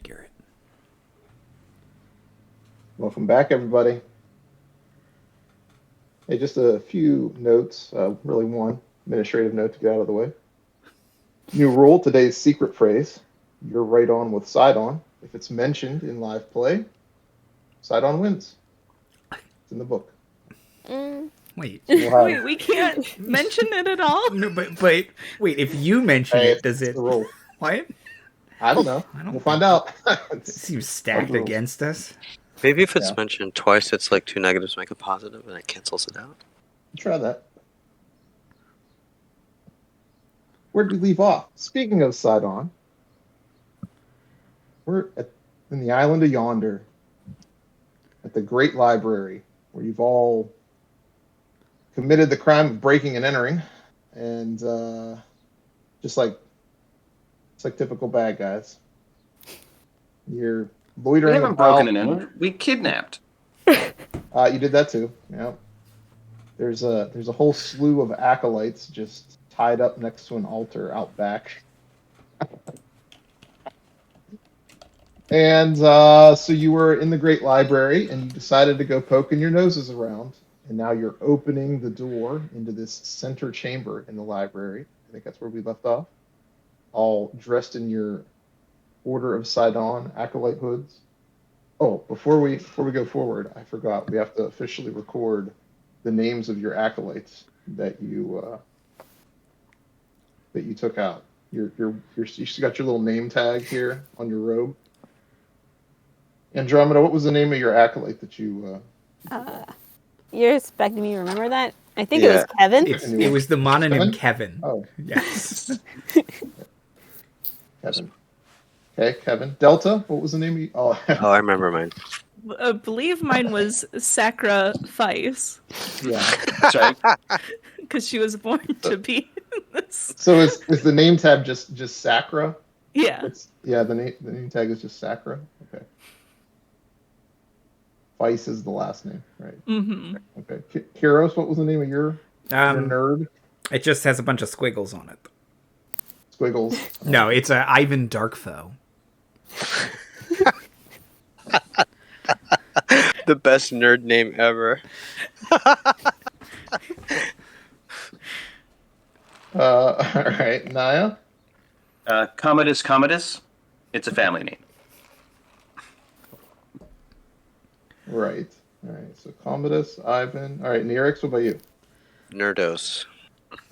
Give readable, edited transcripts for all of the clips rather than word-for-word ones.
Garrett. Welcome back, everybody. Hey, just a few notes, really one administrative note to get out of the way. New rule, today's secret phrase, you're right on with Sydon. If it's mentioned in live play, Sydon wins. It's in the book. Wait. Wait, we can't mention it at all? No, but wait, if you mention it, does it... The rule. What? I don't know. We'll find out. It seems stacked against us. Maybe if it's mentioned twice, it's like two negatives make a positive, and it cancels it out. Try that. Where did we leave off? Speaking of Sydon, we're in the island of Yonder, at the Great Library, where you've all committed the crime of breaking and entering, and just like typical bad guys, you're loitering. We haven't broken and entered. We kidnapped. You did that too. Yeah. There's a whole slew of acolytes just tied up next to an altar out back. And so you were in the Great Library, and you decided to go poking your noses around, and now you're opening the door into this center chamber in the library. I think that's where we left off. All dressed in your Order of Sydon acolyte hoods. Oh, before we go forward, I forgot we have to officially record the names of your acolytes that you took out. You got your little name tag here on your robe. Andromeda, what was the name of your acolyte that you? You're expecting me to remember that? I think it was Kevin. It was the mononym Kevin. Oh, yes. Kevin. Okay, Kevin. Delta, what was the name of you? Oh, I remember mine. I believe mine was Sacrifice. Yeah. That's right. Because she was born to be this. So is the name tag just Sacra? Yeah. The name tag is just Sacra? Okay. Vice is the last name, right? Mm-hmm. Okay. Kyros, what was the name of your nerd? It just has a bunch of squiggles on it. Squiggles? No, it's Ivan Darkfoe. The best nerd name ever. All right, Naya? Commodus. It's a family name. Right. All right, so Commodus, Ivan. All right, Nyrix, what about you? Nerdos.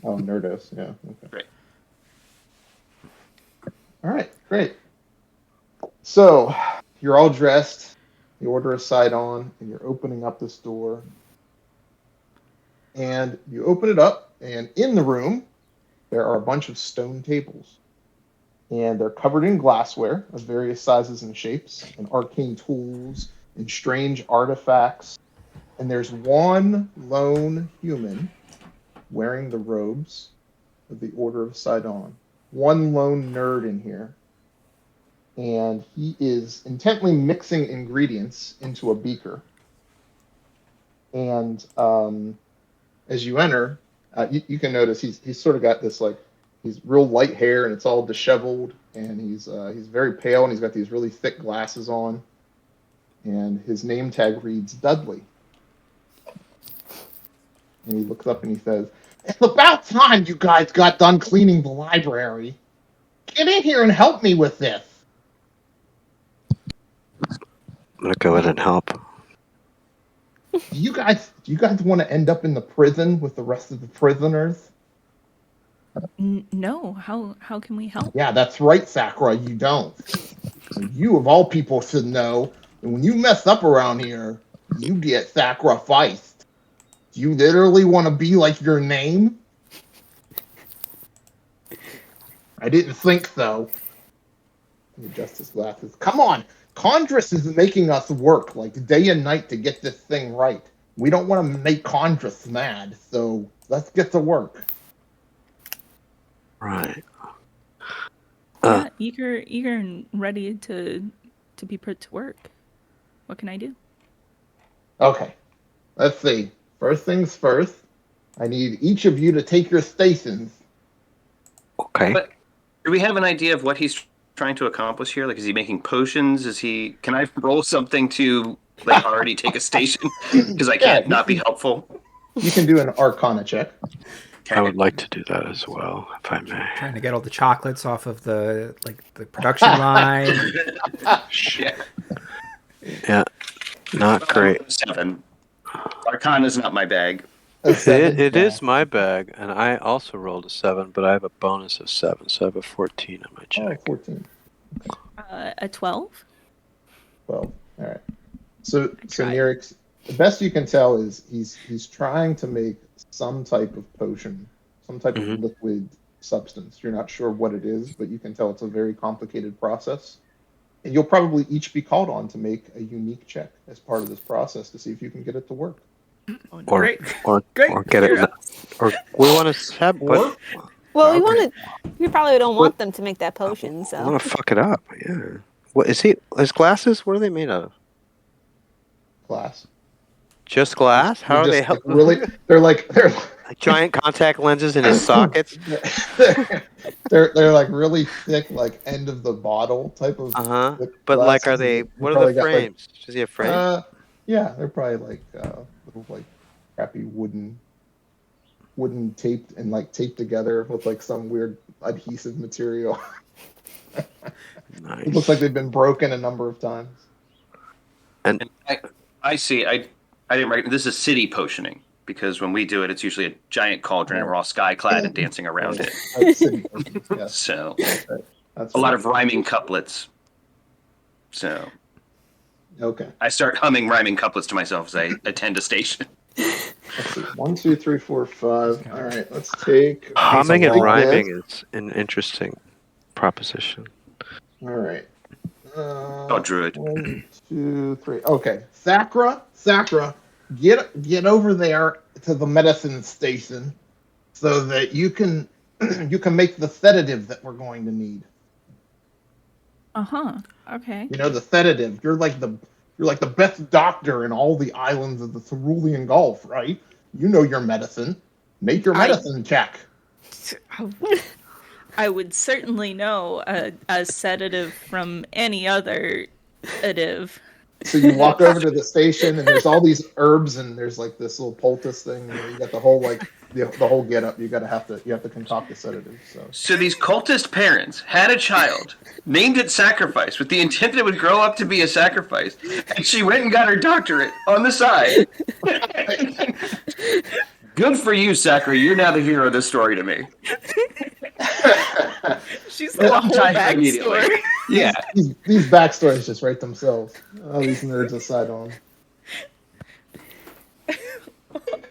Oh, Nerdos, yeah. Okay. Great. All right, great. So, you're all dressed, the Order of Sydon, and you're opening up this door. And you open it up, and in the room, there are a bunch of stone tables. And they're covered in glassware of various sizes and shapes, and arcane tools, and strange artifacts. And there's one lone human wearing the robes of the Order of Sydon. One lone nerd in here. And he is intently mixing ingredients into a beaker. And as you enter, you can notice he's sort of got this, like, he's real light hair and it's all disheveled, and he's very pale, and he's got these really thick glasses on, and his name tag reads Dudley. And he looks up and he says, "It's about time you guys got done cleaning the library. Get in here and help me with this." I'm gonna go in and help. Do you guys want to end up in the prison with the rest of the prisoners? No. How can we help? Yeah, that's right, Sakura. You don't. You of all people should know. And when you mess up around here, you get sacrificed. Do you literally want to be like your name? I didn't think so. He adjusts his glasses. Come on. Condrus is making us work like day and night to get this thing right. We don't want to make Condrus mad, so let's get to work. Right. Yeah, eager and ready to be put to work. What can I do? Okay. Let's see. First things first. I need each of you to take your stations. Okay. But do we have an idea of what he's trying to accomplish here? Like, is he making potions? Can I roll something to like already take a station? Because I can't not be helpful. You can do an Arcana check. Okay. I would like to do that as well, if I may. Trying to get all the chocolates off of the production line. Shit. Yeah, not great. 7. Arcana's not my bag. A 7? It Yeah. is my bag, and I also rolled a 7, but I have a bonus of 7, so I have a 14 on my check. 14. A 12. 12. All right. So tried. Nyrix, the best you can tell is he's trying to make some type of potion, some type of liquid substance. You're not sure what it is, but you can tell it's a very complicated process. And you'll probably each be called on to make a unique check as part of this process to see if you can get it to work. Or Great. or Great. get it. Or we want to have. But Well, we probably don't want them to make that potion, I so. want to fuck it up. Yeah. What is he? His glasses? What are they made of? Class. Just glass? How are they? Like, really? They're like Giant contact lenses in his sockets. they're like really thick, like end of the bottle type of. But like, are glasses. they? You What are probably the got, frames? Does he have frames? Yeah, they're probably like little like crappy wooden taped and like taped together with like some weird adhesive material. Nice. It looks like they've been broken a number of times. And I see. I didn't recognize this is city potioning because when we do it, it's usually a giant cauldron and we're all sky clad and dancing around it. Yes, So that's a lot of rhyming couplets. So okay. I start humming rhyming couplets to myself as I attend a station. Let's see. 1, 2, 3, 4, 5. All right, let's take humming and like rhyming this. is an interesting proposition. All right. Oh, druid. 1, 2, 3. Okay, Sakura, get over there to the medicine station so that you can make the sedative that we're going to need. Okay. You know, the sedative. You're like the best doctor in all the islands of the Cerulean Gulf, right? You know your medicine. Make your medicine check. I would certainly know a sedative from any other sedative. So you walk over to the station, and there's all these herbs, and there's like this little poultice thing, and you got the whole the whole get up. You have to concoct a sedative. So these cultist parents had a child, named it Sacrifice, with the intent that it would grow up to be a sacrifice, and she went and got her doctorate on the side. Good for you, Sakura. You're now the hero of this story to me. She's the whole backstory. Yeah. These backstories just write themselves. All these nerds aside on.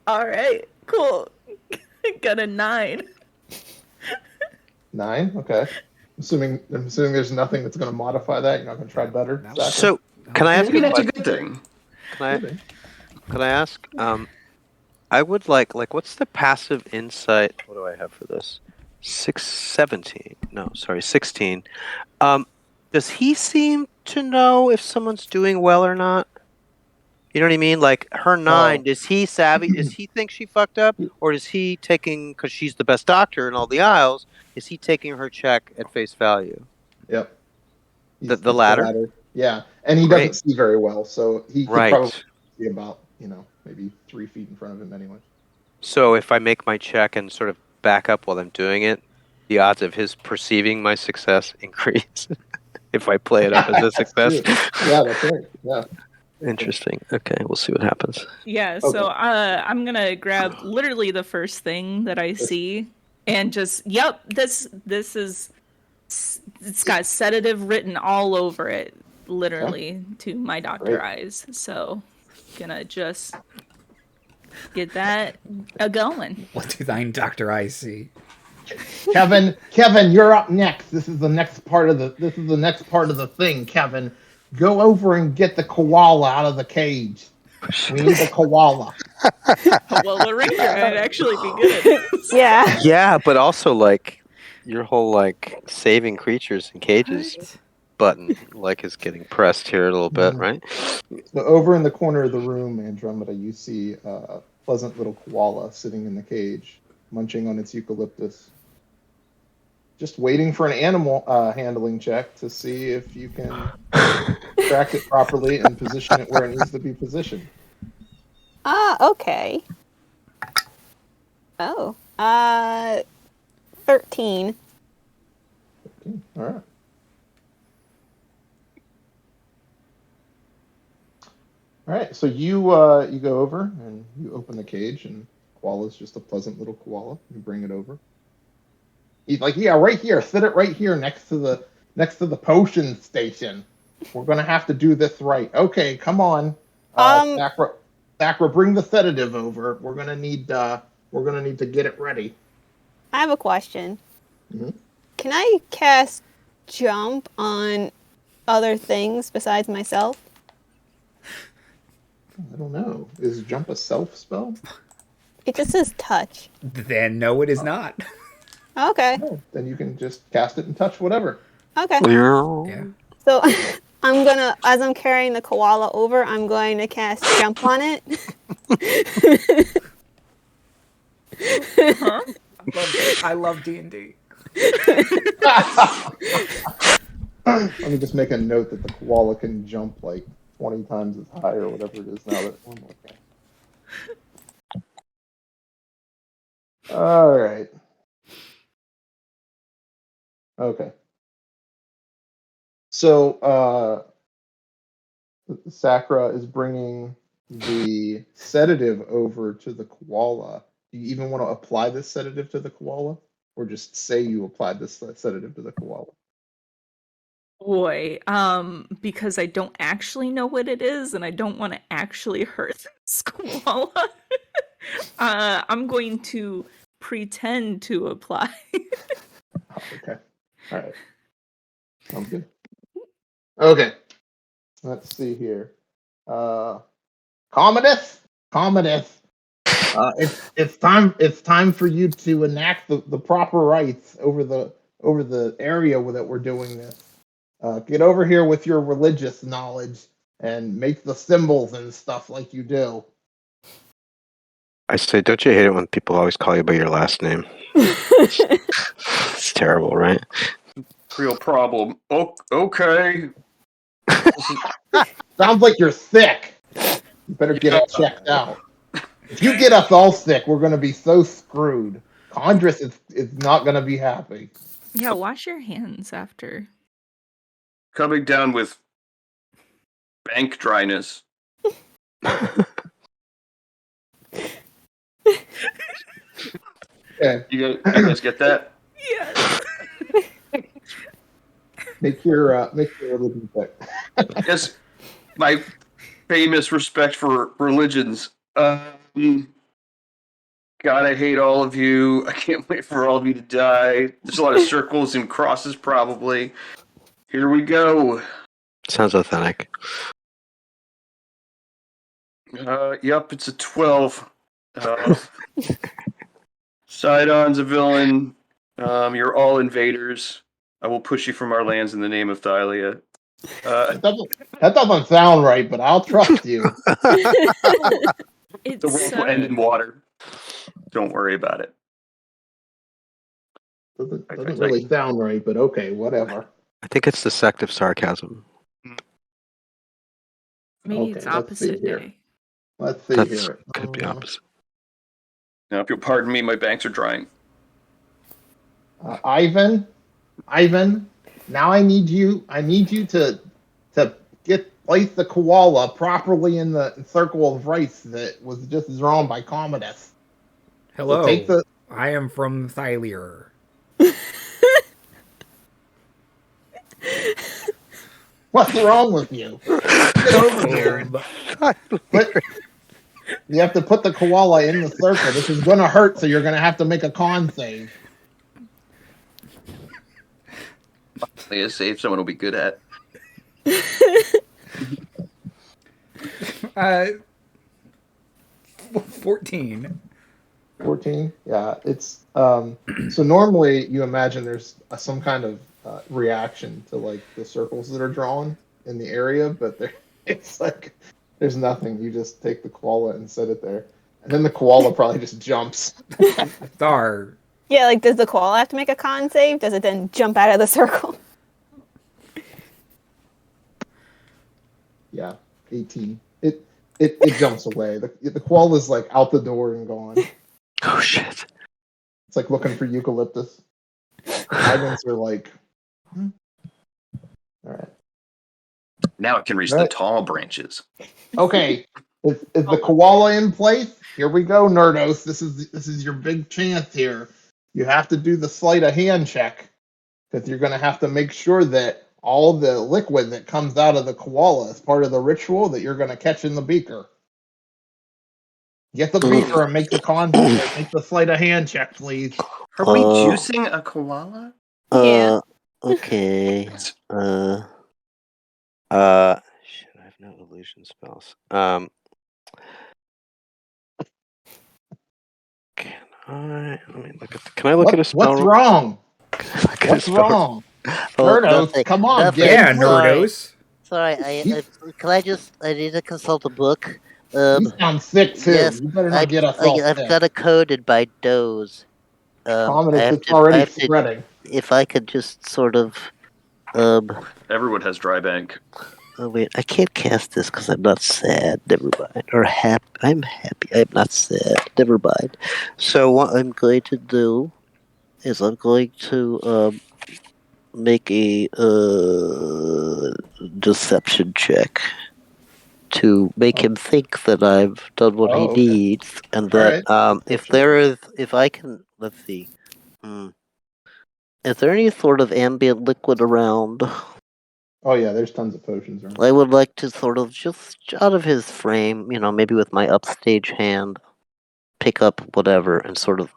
All right, cool. Got a 9. 9? Okay. I'm assuming there's nothing that's going to modify that. You're not going to try better. Sakura? So, can I ask Maybe you a that's a question? good thing. Can I ask? I would like what's the passive insight? What do I have for this? 16. Does he seem to know if someone's doing well or not? You know what I mean? Like her 9, is he savvy? Does he think she fucked up? Or is he taking, because she's the best doctor in all the Isles, is he taking her check at face value? Yep. The latter? Yeah. And he doesn't see very well, so he could probably see about, maybe 3 feet in front of him anyway. So if I make my check and sort of back up while I'm doing it, the odds of his perceiving my success increase if I play it up as a success. Yeah, that's right. Yeah. Interesting. Okay, we'll see what happens. Yeah, so I'm gonna grab literally the first thing that I see and just this is, it's got sedative written all over it, literally to my doctor eyes. So gonna just get that going. What do thine doctor eyes see? Kevin, you're up next. This is the next part of the thing, Kevin. Go over and get the koala out of the cage. We need the koala. Well, the ringer might actually be good. Yeah. Yeah, but also like your whole saving creatures in cages button is getting pressed here a little bit, right? So over in the corner of the room, Andromeda, you see a pleasant little koala sitting in the cage, munching on its eucalyptus. just waiting for an animal handling check to see if you can track it properly and position it where it needs to be positioned. Okay. Oh. 13. Okay, all right. All right, so you go over and you open the cage, and koala's just a pleasant little koala. You bring it over. He's like, yeah, right here. Sit it right here next to the potion station. We're gonna have to do this right. Okay, come on. Sakura, bring the sedative over. We're gonna need to get it ready. I have a question. Mm-hmm. Can I cast jump on other things besides myself? I don't know. Is jump a self spell? It just says touch. Then no, it is not. Okay. No, then you can just cast it and touch whatever. Okay. Yeah. So I'm gonna, as I'm carrying the koala over, I'm going to cast jump on it. Huh? I love D&D. Let me just make a note that the koala can jump like 20 times as high or whatever it is now that one more thing. All right. Okay. So Sakura is bringing the sedative over to the koala. Do you even want to apply this sedative to the koala, or just say you applied this sedative to the koala? Boy, because I don't actually know what it is, and I don't want to actually hurt this koala. I'm going to pretend to apply. Oh, okay. All right. Sounds good. Okay. Let's see here. Commodus. It's time for you to enact the proper rites over the area that we're doing this. Get over here with your religious knowledge and make the symbols and stuff like you do. I say, don't you hate it when people always call you by your last name? It's terrible, right? Real problem. Oh, okay. Sounds like you're sick. You better get it checked out. If you get us all sick, we're going to be so screwed. Condrus is not going to be happy. Yeah, wash your hands after. Coming down with bank dryness. Okay. You guys get that? Yes. Make your religion check. Yes, my famous respect for religions. God, I hate all of you. I can't wait for all of you to die. There's a lot of circles and crosses, probably. Here we go. Sounds authentic. Yep, it's a 12. Sydon's a villain. You're all invaders. I will push you from our lands in the name of Thylea. That doesn't sound right, but I'll trust you. The world will end in water. Don't worry about it. Doesn't really sound right, but okay, whatever. I think it's the sect of sarcasm. Maybe it's opposite day. Let's see here. Could be opposite. Now, if you'll pardon me, my banks are drying. Ivan, now I need you to place the koala properly in the circle of rice that was just drawn by Commodus. Hello, So I am from Thylea. What's wrong with you? Get over here. You have to put the koala in the circle. This is going to hurt, so you're going to have to make a con save. A save someone will be good at. 14. 14? Yeah, it's so normally you imagine there's some kind of reaction to like the circles that are drawn in the area, but it's like there's nothing. You just take the koala and set it there, and then the koala probably just jumps. Star. Yeah, like, does the koala have to make a con save? Does it then jump out of the circle? Yeah, 18. It jumps away. The koala's like out the door and gone. Oh shit! It's like looking for eucalyptus. Dragons are like, all right. Now it can reach Right. the tall branches. Okay, is the koala in place? Here we go, Nerdos. This is your big chance here. You have to do the sleight of hand check because you're going to have to make sure that all the liquid that comes out of the koala is part of the ritual that you're going to catch in the beaker. Get the beaker and make the sleight of hand check, please. Are we juicing a koala? Yeah. Okay. Shit, I have no illusion spells. Can I? Let me look at. Can I look at a spell? What's wrong? What's wrong? Nerdos, come on, nothing. Yeah, get Nerdos. Sorry, I need to consult a book. You sound sick too. yes, You better not get us all I've sick. got it coded by Doze. Commodus, it's already spreading. If I could just sort of, Everyone has dry bank. oh wait, I can't cast this because I'm not sad. Never mind. Or happy. I'm happy. I'm not sad. Never mind. So what I'm going to do is I'm going to make a deception check to make him think that I've done what he okay. needs, and that if I can, let's see, is there any sort of ambient liquid around? Oh yeah, there's tons of potions around. I would like to sort of just out of his frame, maybe with my upstage hand, pick up whatever and sort of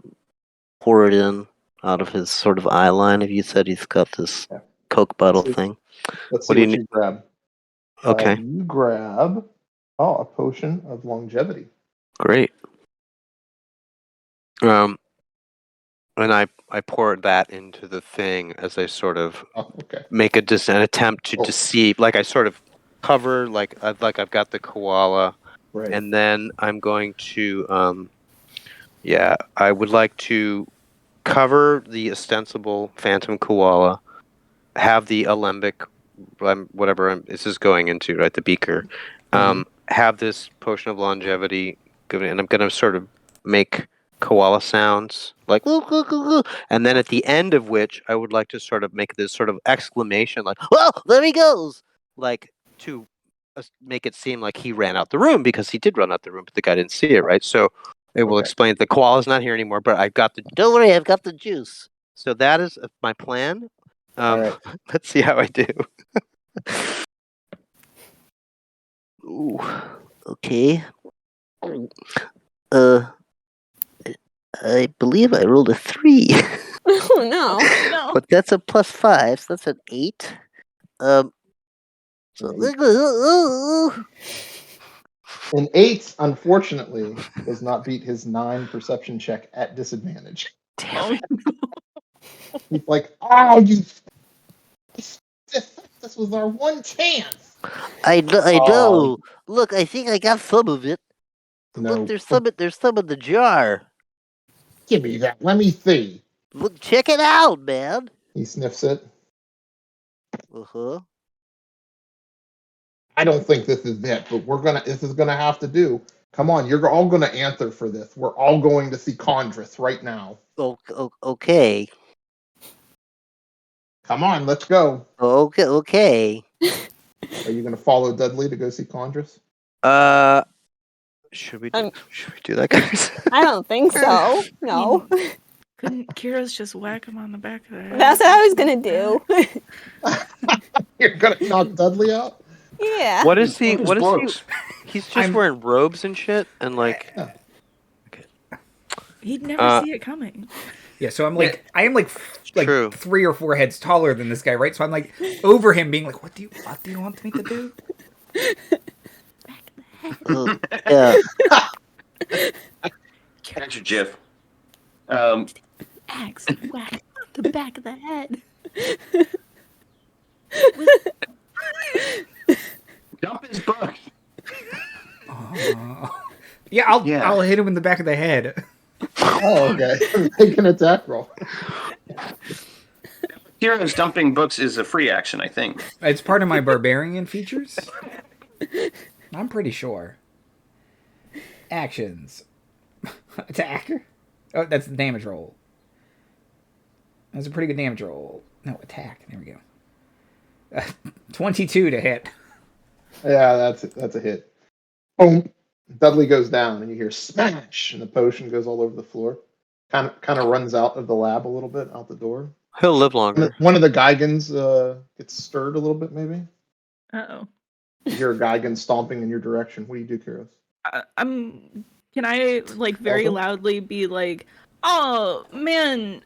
pour it in out of his sort of eye line. If you said he's got this Coke bottle thing. Let's see What do what you you grab. Okay. You grab a potion of longevity. Great. And I pour that into the thing as I sort of make an attempt to deceive. Like I sort of cover, like I've got the koala, right. And then I'm going to, I would like to cover the ostensible phantom koala, have the alembic, this is going into, right, the beaker, have this potion of longevity, and I'm going to sort of make koala sounds like and then at the end of which I would like to sort of make this sort of exclamation like, well, there he goes, like to make it seem like he ran out the room, because he did run out the room, but the guy didn't see it, right? So it will explain the koala's not here anymore, but don't worry, I've got the juice. So that is my plan. Right. Let's see how I do. Ooh, okay. I believe I rolled a 3. Oh no. But that's a +5, so that's an 8. An 8, unfortunately, does not beat his 9 perception check at disadvantage. Damn. He's like, this was our one chance. I know. Look, I think I got some of it. No. Look, there's some in the jar. Give me that. Let me see. Look, check it out, man. He sniffs it. Uh-huh. I don't think this is it, but this is gonna have to do. Come on, you're all gonna answer for this. We're all going to see Condrus right now. Okay. Come on, let's go. Okay. Are you gonna follow Dudley to go see Condrus? should we do that, guys? I don't think so. No. Couldn't Kyros just whack him on the back of the head? That's what I was gonna do. You're gonna knock Dudley out? Yeah. What is he? Those What is blokes. he? He's just wearing robes and shit, and like. Yeah. He'd never see it coming. Yeah, so I am like True. 3 or 4 heads taller than this guy, right? So I'm like over him, being like, "What do you want me to do?" Yeah. Catch a GIF. Axe whack the back of the head. Dump his book. Yeah, I'll hit him in the back of the head. Oh, okay. Make an attack roll. Heroes dumping books is a free action, I think. It's part of my barbarian features. I'm pretty sure. Actions. Attack. Oh, that's the damage roll. That's a pretty good damage roll. No, attack. There we go. 22 to hit. Yeah, that's a hit. Boom. Dudley goes down, and you hear smash, and the potion goes all over the floor. Kind of runs out of the lab a little bit, out the door. He'll live longer. One of the Geigans gets stirred a little bit, maybe. Uh-oh. You hear a Geigen stomping in your direction. What do you do, Kyros? Can I like very Also? loudly be like, oh man,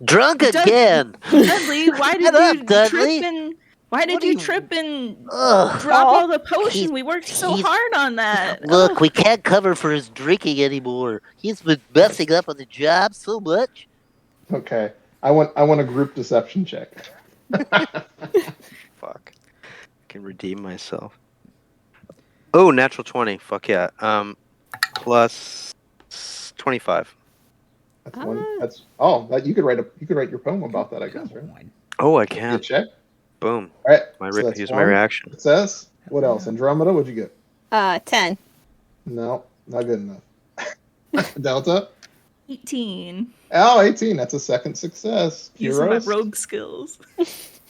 Drunk again. Dudley, why did Shut up, you Dudley. trip and why did What do you you- trip and Ugh. drop all the potion? He's- We worked so he's- hard on that. Look, Ugh. we can't cover for his drinking anymore. He's been messing up on the job so much. Okay, I want a group deception check. Fuck. I can redeem myself. Oh, natural 20. Fuck yeah. Plus 25. That's one. That you could write your poem about that, I guess, right? Oh, I Good can. check. Boom. All right. Use that's my one. reaction. Success. What else? Andromeda, what'd you get? 10. No, not good enough. Delta. 18. Oh, 18. That's a second success. Using my Kyros? rogue skills,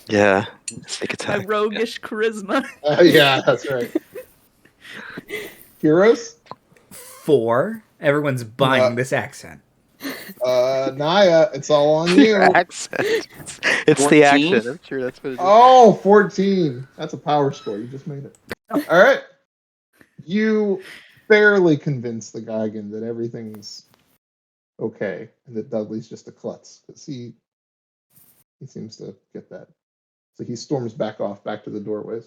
Yeah. Sneak my attack. roguish charisma. Yeah, that's right. Kyros? 4. Everyone's buying No. this accent. Naya, it's all on you. Accent. It's 14? the accent. I'm sure that's what it is. Oh, 14. That's a power score. You just made it. All right. You barely convince the Geigen that everything's okay and that Dudley's just a klutz because he seems to get that. So he storms back to the doorways.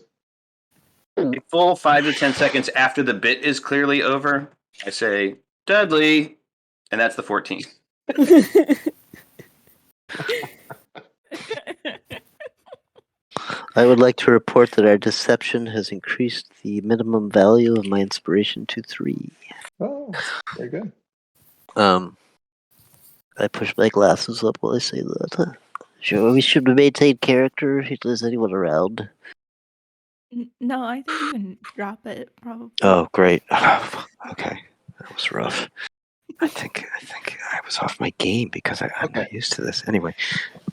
A full 5 to 10 seconds after the bit is clearly over, I say, Dudley, and that's the 14. I would like to report that our deception has increased the minimum value of my inspiration to 3. Oh, very good. I push my glasses up while I say that. Sure, we should maintain character if there's anyone around. No, I think you can drop it probably. Oh, great. Okay. That was rough. I think I was off my game because I'm Okay. not used to this. Anyway.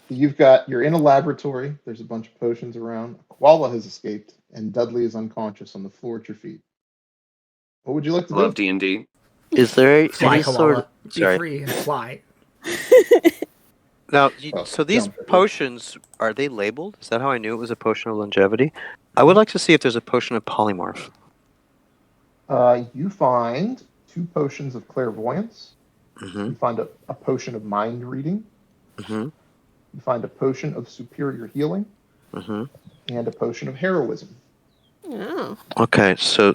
You're in a laboratory. There's a bunch of potions around. Koala has escaped, and Dudley is unconscious on the floor at your feet. What would you like to Love do? D&D. Is there Fly, any sort of... Be Sorry. free and fly. Now, Oh, so these jump. potions, are they labeled? Is that how I knew it was a potion of longevity? I would like to see if there's a potion of polymorph. You find 2 potions of clairvoyance. Mm-hmm. You find a potion of mind reading. Mm-hmm. You find a potion of superior healing Mm-hmm. and a potion of heroism. Oh. Okay, so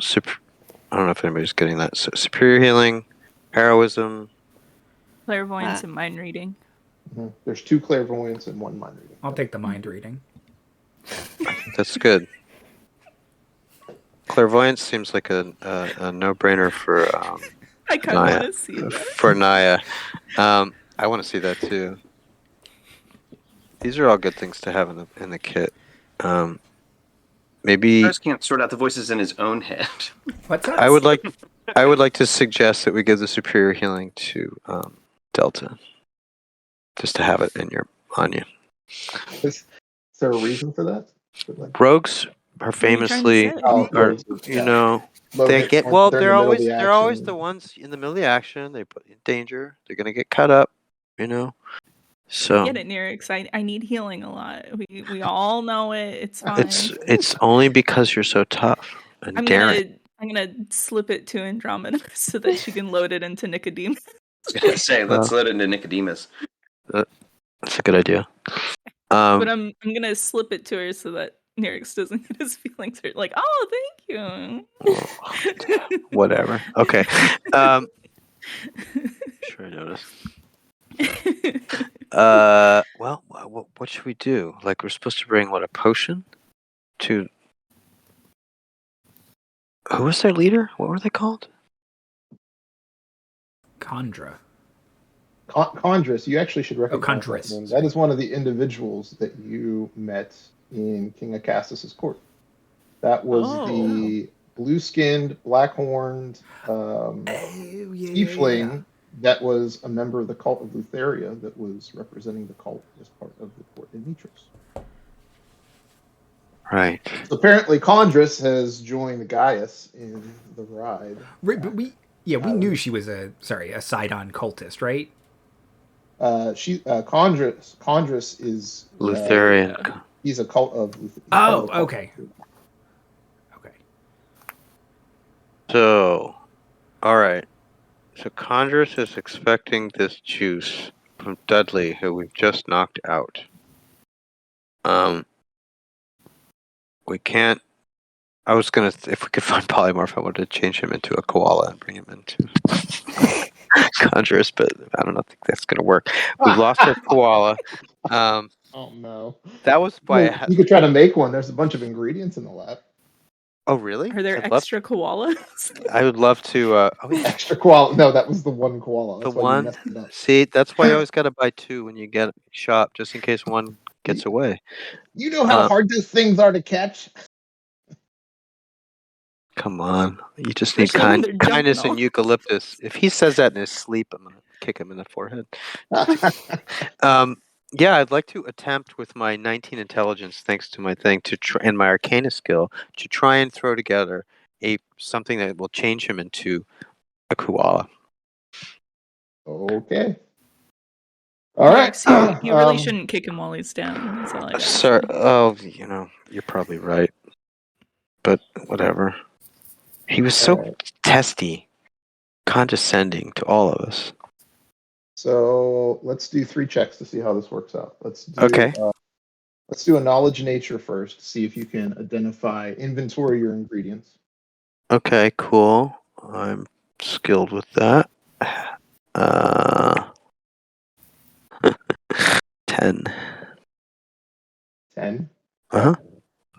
I don't know if anybody's getting that. So superior healing, heroism. Clairvoyance and mind reading. There's 2 clairvoyance and 1 mind reading. I'll take the mind reading. That's good. Clairvoyance seems like a no-brainer for I kind of Naya. want to see that. For Naya. I want to see that too. These are all good things to have in the kit. Maybe Chris can't sort out the voices in his own head. What's up? I would like to suggest that we give the superior healing to Delta, just to have it on you. Is there a reason for that? Rogues are What are you trying to famously, say? are, Yeah. you know, Low they hit get points well. during They're the middle of always the they're always action. the ones in the middle of the action. They put you in danger. They're gonna get cut up. You know, so Get it, Nyrix. I need healing a lot. We all know it. It's fine. it's only because you're so tough and I'm daring. gonna slip it to Andromeda so that she can load it into Nicodemus. I was gonna say, let's let it into Nicodemus. That's a good idea. But I'm gonna slip it to her so that Nyrix doesn't get his feelings hurt. Like, oh, thank you. Whatever. Okay. Sure, I noticed. Well, what should we do? Like, we're supposed to bring a potion to. Who was their leader? What were they called? Chandra. Condris, you actually should recognize Condris, that name. sorry. That is one of the individuals that you met in King Acasus's court. That was the blue-skinned, black-horned tiefling that was a member of the cult of Lutheria that was representing the cult as part of the court in Nyrix. Right. So apparently, Condris has joined Gaius in the ride. Right, but we knew she was a Sydon cultist, right? Condris is Lutheran. He's a cult of. Oh, okay. Okay. So, all right. So Condris is expecting this juice from Dudley, who we've just knocked out. We can't. I was gonna, if we could find polymorph, I wanted to change him into a koala and bring him into Condris, but I don't think that's gonna work. We've lost our koala. Oh no! That was why you could try to make one. There's a bunch of ingredients in the lab. Oh really? Are there extra koalas? I would love to. Extra koala? No, that was the one koala. That's the one. You messed it up. See, that's why you always got to buy two when you get shop, just in case one gets away. You know how hard those things are to catch. Come on, you just need kindness and eucalyptus. If he says that in his sleep, I'm gonna kick him in the forehead. Yeah, I'd like to attempt with my 19 intelligence, thanks to my thing, and my Arcana skill, to try and throw together something that will change him into a koala. Okay. All right. You really shouldn't kick him while he's down. That's all I got. Sir, you're probably right, but whatever. He was so testy, condescending to all of us. So let's do 3 checks to see how this works out. Let's do a knowledge nature first to see if you can inventory your ingredients. Okay, cool. I'm skilled with that. 10. 10? Uh-huh.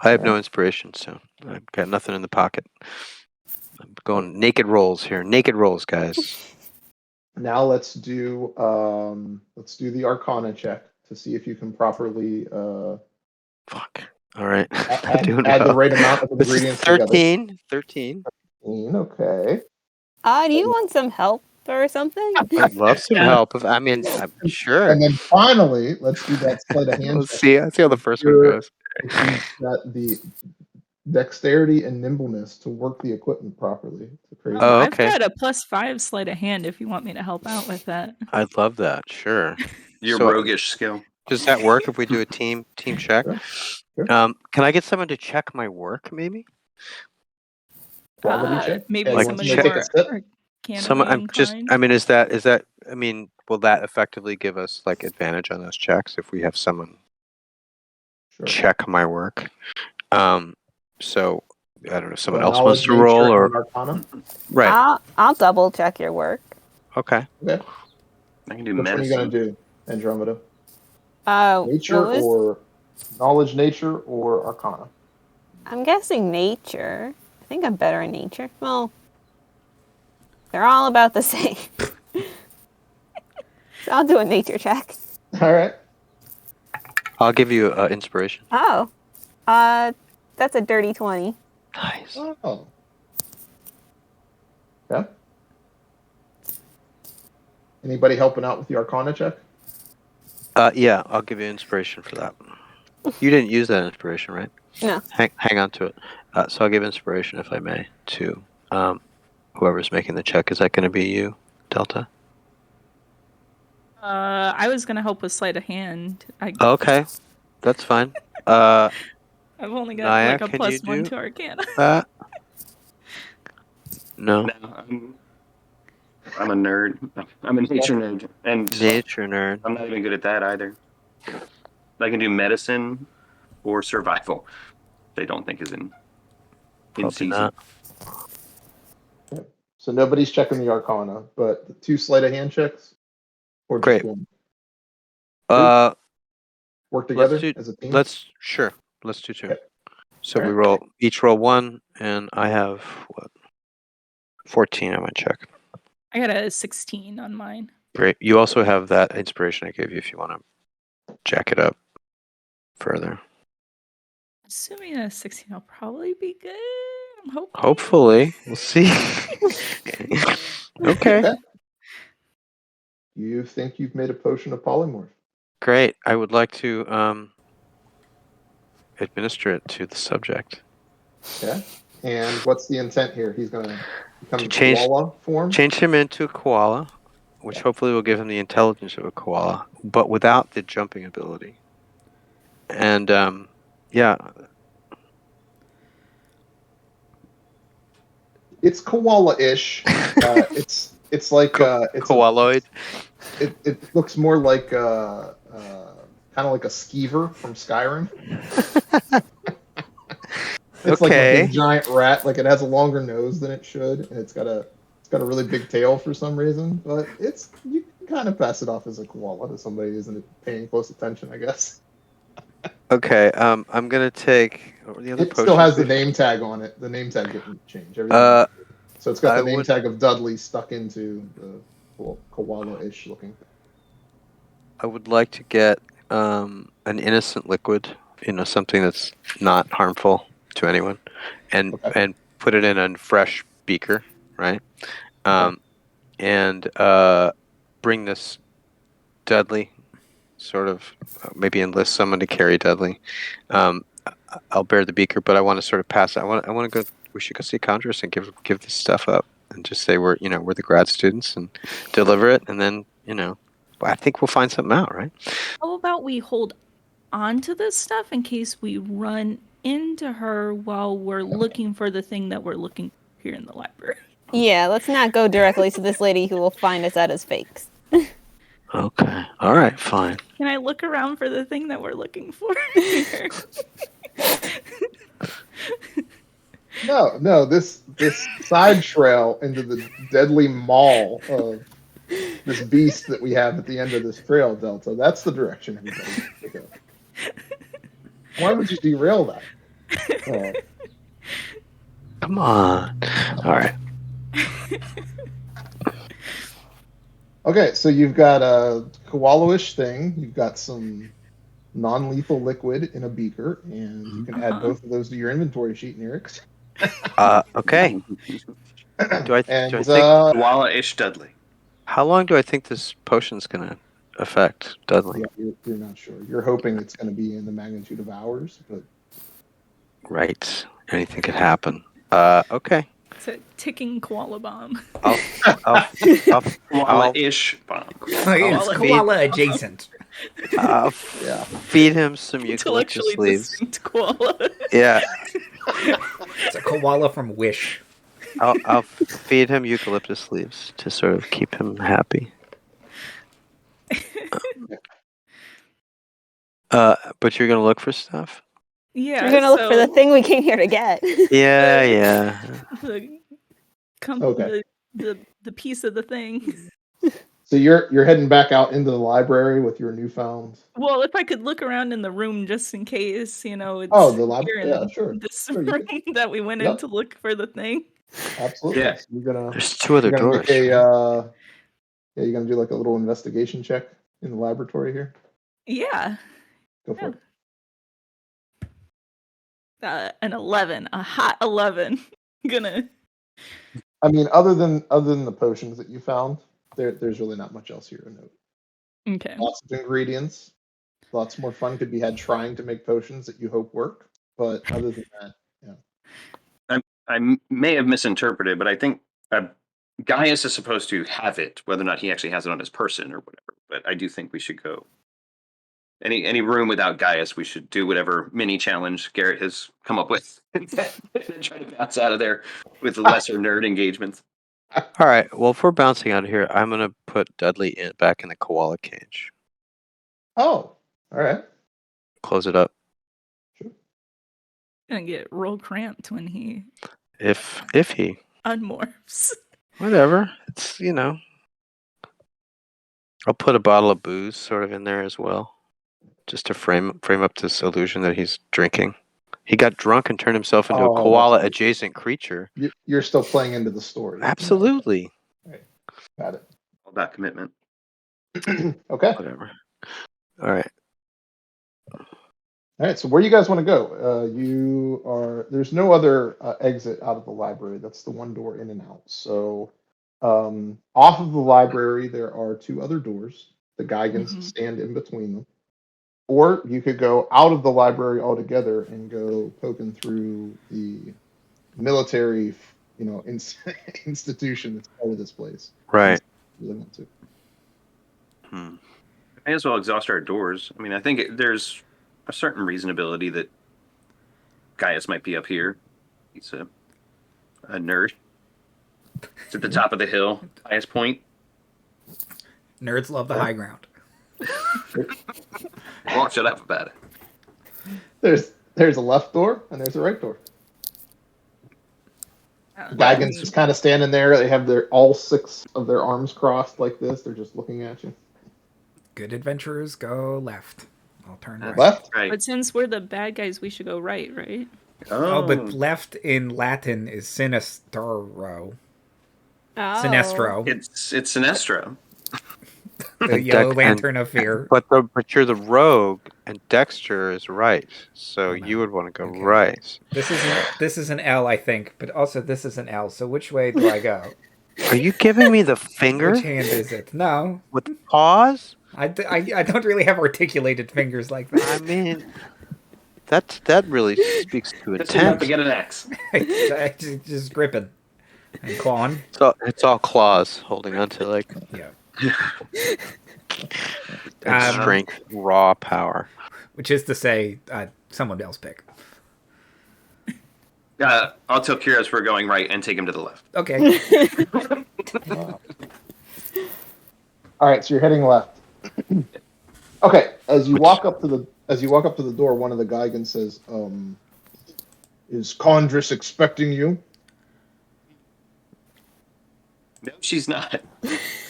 I have no inspiration, so I've got nothing in the pocket. I'm going naked rolls here. Naked rolls, guys. Now let's do the Arcana check to see if you can properly Fuck. All right. add the right amount of ingredients. 13. 13. Okay. Do you want some help or something? I'd love some help. I'm sure. And then finally, let's do that sleight of hand. Let's see how the first one goes. Got the dexterity and nimbleness to work the equipment properly. Oh, okay. I've got a +5 sleight of hand if you want me to help out with that. I'd love that. Sure. Your roguish skill. Does that work if we do a team check? Sure. Can I get someone to check my work, maybe? Quality check? Maybe Like somebody check- more Is that will that effectively give us like advantage on those checks if we have someone check my work? So I don't know, someone else wants to roll or right. I'll double check your work. Okay. I can do medicine. What are you gonna do, Andromeda? Nature or knowledge, nature or Arcana? I'm guessing nature. I think I'm better in nature. Well, they're all about the same. So I'll do a nature check. All right. I'll give you inspiration. Oh. That's a dirty 20. Nice. Oh. Yeah. Anybody helping out with the Arcana check? Yeah, I'll give you inspiration for that. You didn't use that inspiration, right? No. Hang on to it. So I'll give inspiration, if I may, to whoever's making the check. Is that going to be you, Delta? I was gonna help with sleight of hand. Okay, that's fine. I've only got Naya, like a +1 to Arcana. No. I'm a nerd. I'm a nature nerd, and nature nerd. I'm not even good at that either. I can do medicine or survival. They don't think is in season. Not. So nobody's checking the Arcana, but the 2 sleight of hand checks. Or great. One? Work together as a team. Let's do 2. Okay. So we each roll 1, and I have 14 on my check. I got a 16 on mine. Great. You also have that inspiration I gave you if you want to jack it up further. Assuming a 16 will probably be good. I'm hoping. Hopefully. We'll see. Okay. You think you've made a potion of polymorph? Great. I would like to administer it to the subject. Okay. And what's the intent here? He's going to become change- koala form? Change him into a koala, which hopefully will give him the intelligence of a koala, but without the jumping ability. And, yeah. It's koala-ish. It's like it's koaloid. It looks more like kind of like a skeever from Skyrim. It's like a big giant rat. Like it has a longer nose than it should, and it's got a really big tail for some reason. But you can kind of pass it off as a koala to somebody who isn't paying close attention, I guess. Okay, I'm gonna take the other. It still has the name tag on it. The name tag didn't change. So it's got the name tag of Dudley stuck into the koala-ish looking thing. I would like to get an innocent liquid, something that's not harmful to anyone, and put it in a fresh beaker, right? And bring this Dudley, sort of maybe enlist someone to carry Dudley. I'll bear the beaker, but I want to sort of pass. I want to go. We should go see Conjurus and give this stuff up and just say we're the grad students and deliver it, and then I think we'll find something out, right? How about we hold on to this stuff in case we run into her while we're looking for the thing that we're looking for here in the library? Yeah, let's not go directly to this lady who will find us out as fakes. Okay. All right. Fine. Can I look around for the thing that we're looking for? No. This side trail into the deadly maw of this beast that we have at the end of this trail, Delta. That's the direction everybody should go. Why would you derail that? Come on. All right. Okay, so you've got a koala-ish thing. You've got some non-lethal liquid in a beaker, and you can add both of those to your inventory sheet, Nyrix. Okay. Do I think koala-ish Dudley? How long do I think this potion's gonna affect Dudley? Yeah, you're not sure. You're hoping it's going to be in the magnitude of hours, but right. Anything could happen. Okay. It's a ticking koala bomb. Koala-ish bomb. It's koala adjacent. Feed him some eucalyptus leaves. Koala. Yeah. It's a koala from Wish. I'll feed him eucalyptus leaves to sort of keep him happy. But you're gonna look for stuff? Yeah. We're gonna look for the thing we came here to get. Yeah. The piece of the thing. So you're heading back out into the library with your newfound. Well, if I could look around in the room just in case, it's the library. Yeah, sure. This room that we went in to look for the thing. Absolutely. Yeah. So you're gonna. There's two other doors. You're gonna do like a little investigation check in the laboratory here. Yeah. Go for it. An 11, a hot 11. Gonna. I mean, other than the potions that you found, there's really not much else here to note. Okay. Lots of ingredients. Lots more fun could be had trying to make potions that you hope work. But other than that, yeah. I may have misinterpreted, but I think Gaius is supposed to have it, whether or not he actually has it on his person or whatever. But I do think we should go. Any room without Gaius, we should do whatever mini challenge Garrett has come up with and try to bounce out of there with the lesser nerd engagements. All right. Well, if we're bouncing out of here, I'm gonna put Dudley back in the koala cage. Oh, all right. Close it up. Gonna get real cramped when he If he unmorphs. whatever, it's I'll put a bottle of booze sort of in there as well, just to frame up this illusion that he's drinking. He got drunk and turned himself into a koala-adjacent creature. You're still playing into the story. Absolutely. Right. Got it. All about commitment. Okay. Whatever. All right. All right, so where you guys want to go? There's no other exit out of the library. That's the one door in and out. So off of the library, there are two other doors. The Geigans stand in between them. Or you could go out of the library altogether and go poking through the military, institution that's part of this place. Right. If you really want to. May as well exhaust our doors. I mean, I think there's a certain reasonability that Gaius might be up here. He's a nerd. It's at the top of the hill, highest point. Nerds love the high ground. Well, shut up about it. There's a left door and there's a right door. Geigans just kind of standing there. They have all 6 of their arms crossed like this. They're just looking at you. Good adventurers go left. I'll turn right. Left? Right. But since we're the bad guys, we should go right? Oh, but left in Latin is sinestro. Sinestro. It's Sinestro. The yellow lantern of fear. But you're the rogue, and Dexter is right. So you would want to go right. This is an L, I think, but also this is an L. So which way do I go? Are you giving me the finger? Which hand is it? No. With paws? I don't really have articulated fingers like that. I mean, that really speaks to That's enough intent. to get an X. I just gripping and clawing. It's all claws holding onto Yeah. strength, raw power. Which is to say, someone else pick. I'll tell Kyros we're going right and take him to the left. Okay. All right, so you're heading left. Okay, as you walk up to the door, one of the Geigans says, "Is Condris expecting you?" No, she's not.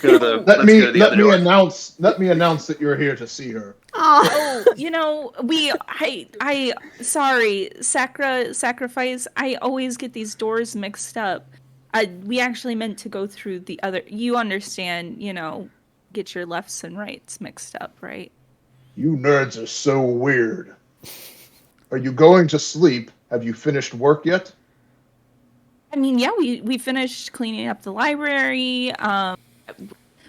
Go to the, Let other door. Let me announce that you're here to see her. Oh, sorry, sacrifice. I always get these doors mixed up. We actually meant to go through the other. You understand, get your lefts and rights mixed up, right? You nerds are so weird. Are you going to sleep? Have you finished work yet? I mean, yeah, we finished cleaning up the library.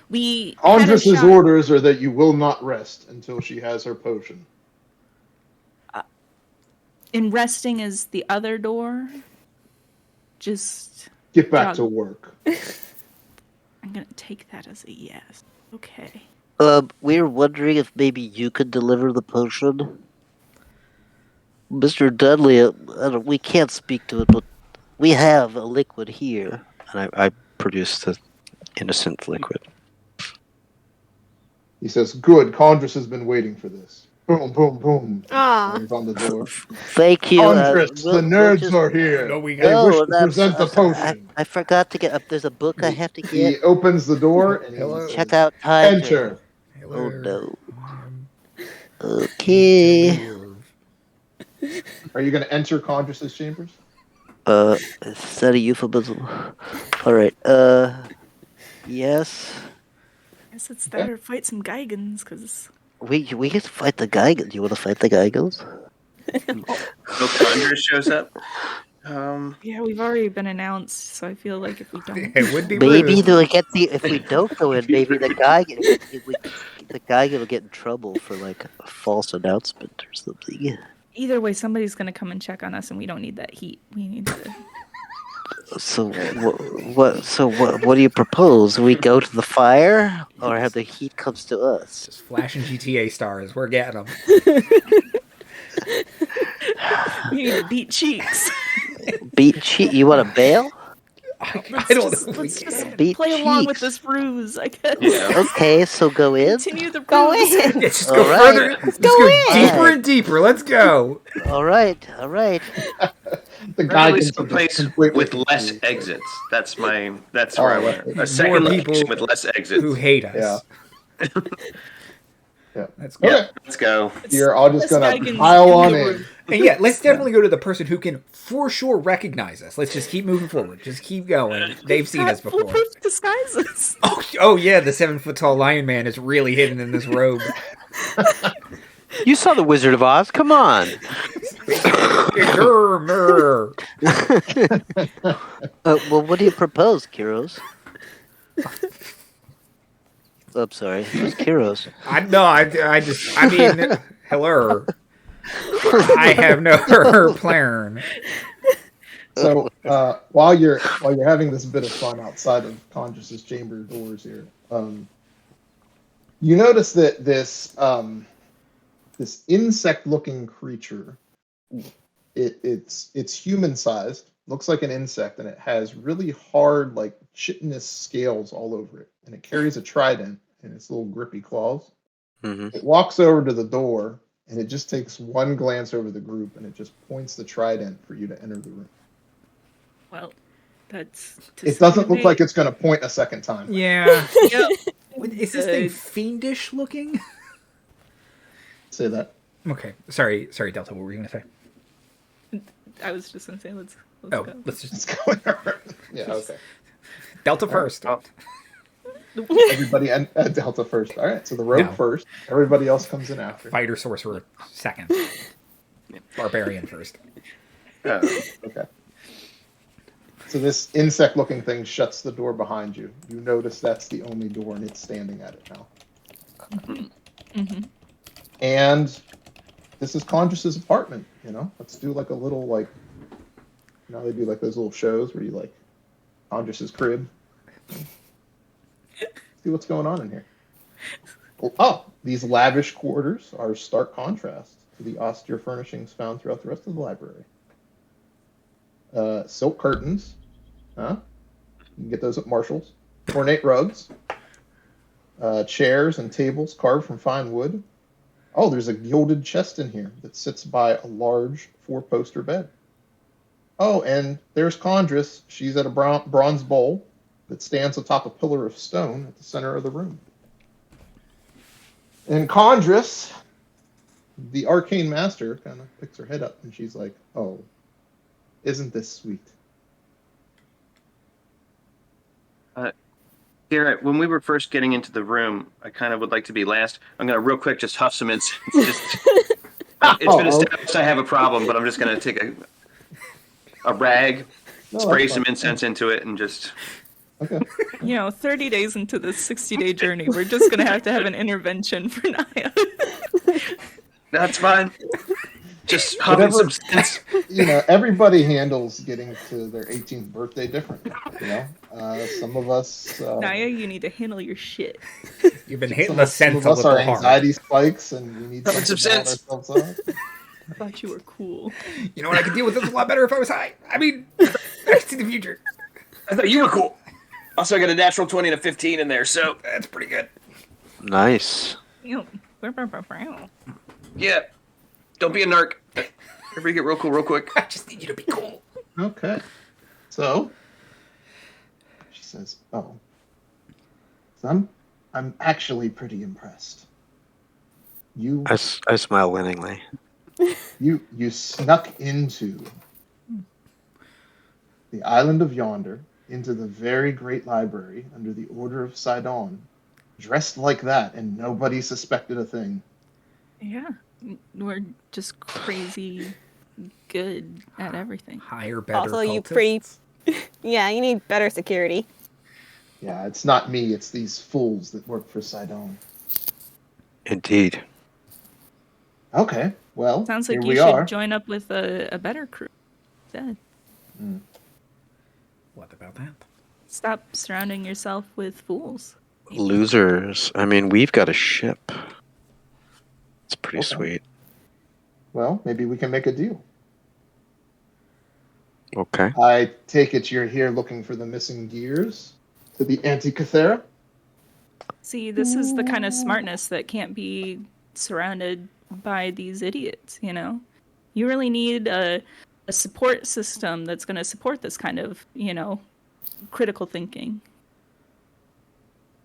We Andrus's orders are that you will not rest until she has her potion. And resting is the other door. Just get back to work. I'm gonna take that as a yes. Okay. We were wondering if maybe you could deliver the potion. Mr. Dudley, we can't speak to it, but we have a liquid here. And I produced the innocent liquid. He says, "Good, Condris has been waiting for this." Boom, boom, boom. Aw. Hands on the door. Thank you. Condris, the nerds are here. No, we They got wish to present the potion. I forgot to get up. There's a book I have to He get. opens the door and Hello. he Check out time. enter. Oh no. Okay. Are you going to enter Condris's chambers? Is that a euphemism? All right. Yes. I guess it's better to fight some Geigans, because... We get to fight the Geigans. Do you want to fight the Geigans? Condris shows up. Yeah, we've already been announced, so I feel like if we don't... It would be Maybe rude. they'll get if we don't go in, maybe the Geigen will get in trouble for a false announcement or something. Either way, somebody's going to come and check on us, and we don't need that heat. We need to... So what do you propose? We go to the fire, or have the heat comes to us? Just flashing GTA stars. We're getting them. We need to beat cheeks. Beat cheat? You want to bail? I don't know. Let's just Beat play along with cheeks. this ruse, I guess. Yeah. Okay, so go in. Continue the ruse. Go in. Yeah, just All go right. further. Let's go in. deeper and deeper. Let's go. All right. The guy Probably can someplace with less exits. That's where I went. A second people location with less exits. Who hate us. Yeah. Let's go. Okay. Let's go. You're all just Less going to Geigans pile in on the in. room. And yeah, let's definitely go to the person who can for sure recognize us. Let's just keep moving forward. Just keep going. They've seen us before. Foolproof disguises. Oh yeah, the 7-foot tall lion man is really hidden in this robe. You saw the Wizard of Oz. Come on. Well, what do you propose, Kyros? I'm sorry, it's Kyros. I mean, hello. I have no plan. So while you're having this bit of fun outside of Conscious's chamber doors here, you notice that this insect-looking creature, it's human-sized, looks like an insect, and it has really hard, like chitinous scales all over it, and it carries a trident in its little grippy claws. Mm-hmm. It walks over to the door, and it just takes one glance over the group, and it just points the trident for you to enter the room. Well, that's. It doesn't look like it's going to point a second time. Yeah. Yep. Is this thing fiendish looking? Say that. Okay. Sorry, Delta. What were you going to say? I was just gonna say let's Oh, go. let's just It's going around. Yeah, okay. Delta first. Oh. Everybody and Delta first. All right, so the rogue No. first. Everybody else comes in after. Fighter sorcerer second. Barbarian first. Okay. So this insect-looking thing shuts the door behind you. You notice that's the only door, and it's standing at it now. Mm-hmm. And this is Conscious's apartment. You know, let's do like a little like. You know, they do like those little shows where you like Conscious's crib. See what's going on in here. Oh, these lavish quarters are stark contrast to the austere furnishings found throughout the rest of the library. Silk curtains, huh? You can get those at Marshall's. Ornate rugs, chairs and tables carved from fine wood. Oh, there's a gilded chest in here that sits by a large 4-poster bed. Oh, and there's Condris. She's at a bronze bowl that stands atop a pillar of stone at the center of the room. And Condris, the arcane master, kind of picks her head up and she's like, "Oh, isn't this sweet?" Garrett, when we were first getting into the room, I kind of would like to be last. I'm going to real quick just huff some incense. It's been established I have a problem, but I'm just going to take a rag, spray some incense into it, and just... Okay. 30 days into this 60-day journey, we're just gonna have to have an intervention for Naya. That's fine. Just huffing some sense. Everybody handles getting to their 18th birthday differently. Some of us. Naya, you need to handle your shit. You've been hitting the sense some of us are hard. anxiety spikes, and we need Huffing some sense. ourselves out. I thought you were cool. You know what? I could deal with this a lot better if I was high. I mean, I see the future. I thought you were cool. Also, I got a natural 20 and a 15 in there, so That's pretty good. Nice. yeah. Don't be a narc. Everybody get real cool real quick. I just need you to be cool. Okay. So she says, "Oh, son, I'm actually pretty impressed. You I smile winningly. you snuck into the island of Yonder, into the very great library under the order of Sydon, dressed like that, and nobody suspected a thing." Yeah, we're just crazy good at everything. Higher, better. Also, you cultists. Yeah, you need better security. Yeah, it's not me, it's these fools that work for Sydon. Indeed. Okay, well, Sounds like here you we should are. join up with a better crew. Instead. What about that? Stop surrounding yourself with fools. Losers. I mean, we've got a ship. It's pretty Okay. sweet. Well, maybe we can make a deal. Okay. I take it you're here looking for the missing gears to the Antikythera? See, this is the kind of smartness that can't be surrounded by these idiots, You really need a support system that's going to support this kind of, critical thinking.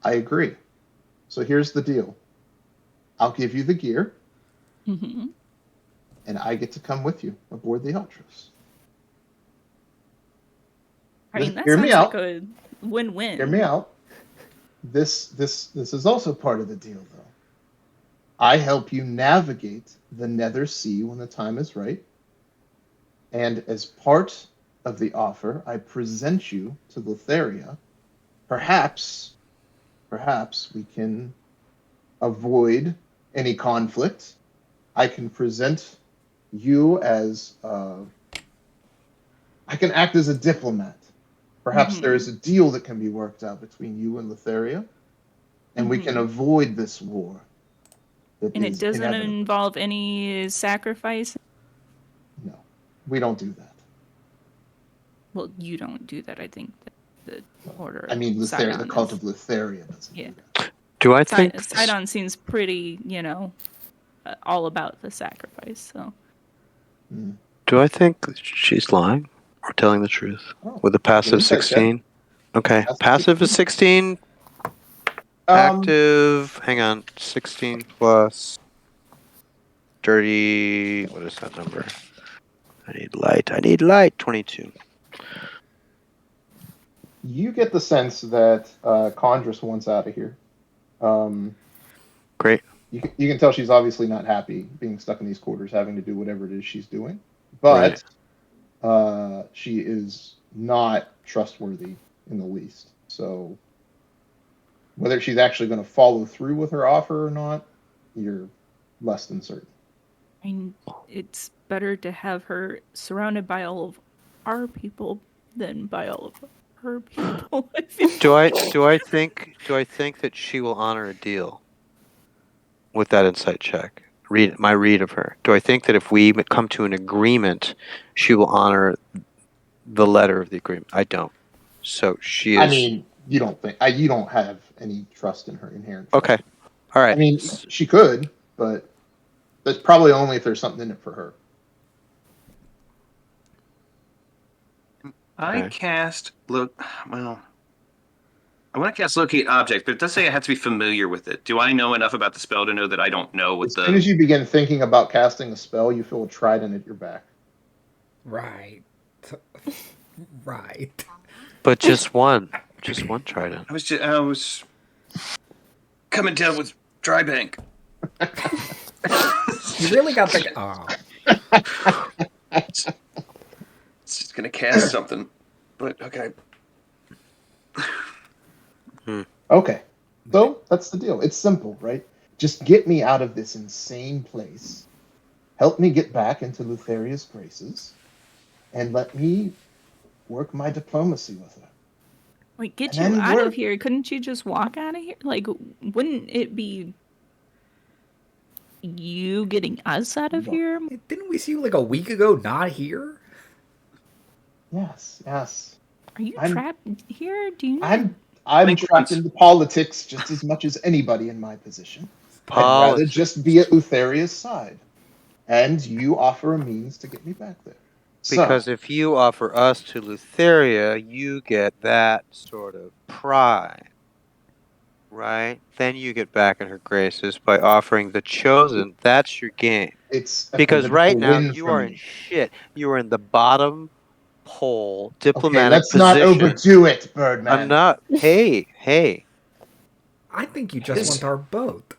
I agree. So here's the deal. I'll give you the gear, Mm-hmm. and I get to come with you aboard the Ultras. I mean, that Hear me sounds like out. a win-win. Hear me out. This is also part of the deal, though. I help you navigate the Nether Sea when the time is right, and as part of the offer, I present you to Lutheria. Perhaps we can avoid any conflict. I can present you as I can act as a diplomat. Perhaps there is a deal that can be worked out between you and Lutheria, and we can avoid this war. And it doesn't involve any sacrifice? No, we don't do that. Well, you don't do that. I think that the order. I mean, Sydon the cult of Lutheria doesn't do that. Do I think Sydon seems pretty, all about the sacrifice. So. Do I think she's lying or telling the truth with a passive 16? Okay, passive is 16. Active. Hang on, 16 plus dirty. What is that number? I need light. 22. You get the sense that Condrus wants out of here. Great. You can tell she's obviously not happy being stuck in these quarters, having to do whatever it is she's doing. But she is not trustworthy in the least. So whether she's actually going to follow through with her offer or not, you're less than certain. I mean, it's better to have her surrounded by all of our people than by all of her people. Do I think that she will honor a deal with that insight check? My read of her. Do I think that if we come to an agreement, she will honor the letter of the agreement? I don't. So she is. I mean, you don't think you don't have any trust in her inherent. Trust. Okay. All right. I mean, she could, but that's probably only if there's something in it for her. I want to cast locate object, but it does say I have to be familiar with it. Do I know enough about the spell to know that I don't know what As soon as you begin thinking about casting a spell, you feel a trident at your back. Right. Right. But just one trident. I was coming down with dry bank. You really got the. Oh. It's just gonna cast something, but okay. Okay, so that's the deal. It's simple, right? Just get me out of this insane place, help me get back into Lutheria's graces, and let me work my diplomacy with her. Wait, get you out of here. Couldn't you just walk out of here? Like, wouldn't it be you getting us out of here? Didn't we see you like a week ago not here? Yes. Are you trapped here? Do you I'm trapped into politics just as much as anybody in my position. I'd rather just be at Lutheria's side. And you offer a means to get me back there. Because if you offer us to Lutheria, you get that sort of pride, right? Then you get back in her graces by offering the chosen. That's your game. It's because right now you are in shit. You are in the bottom pole diplomatic position. Let's not overdo it, Birdman. I'm not. Hey. I think you just want our boat.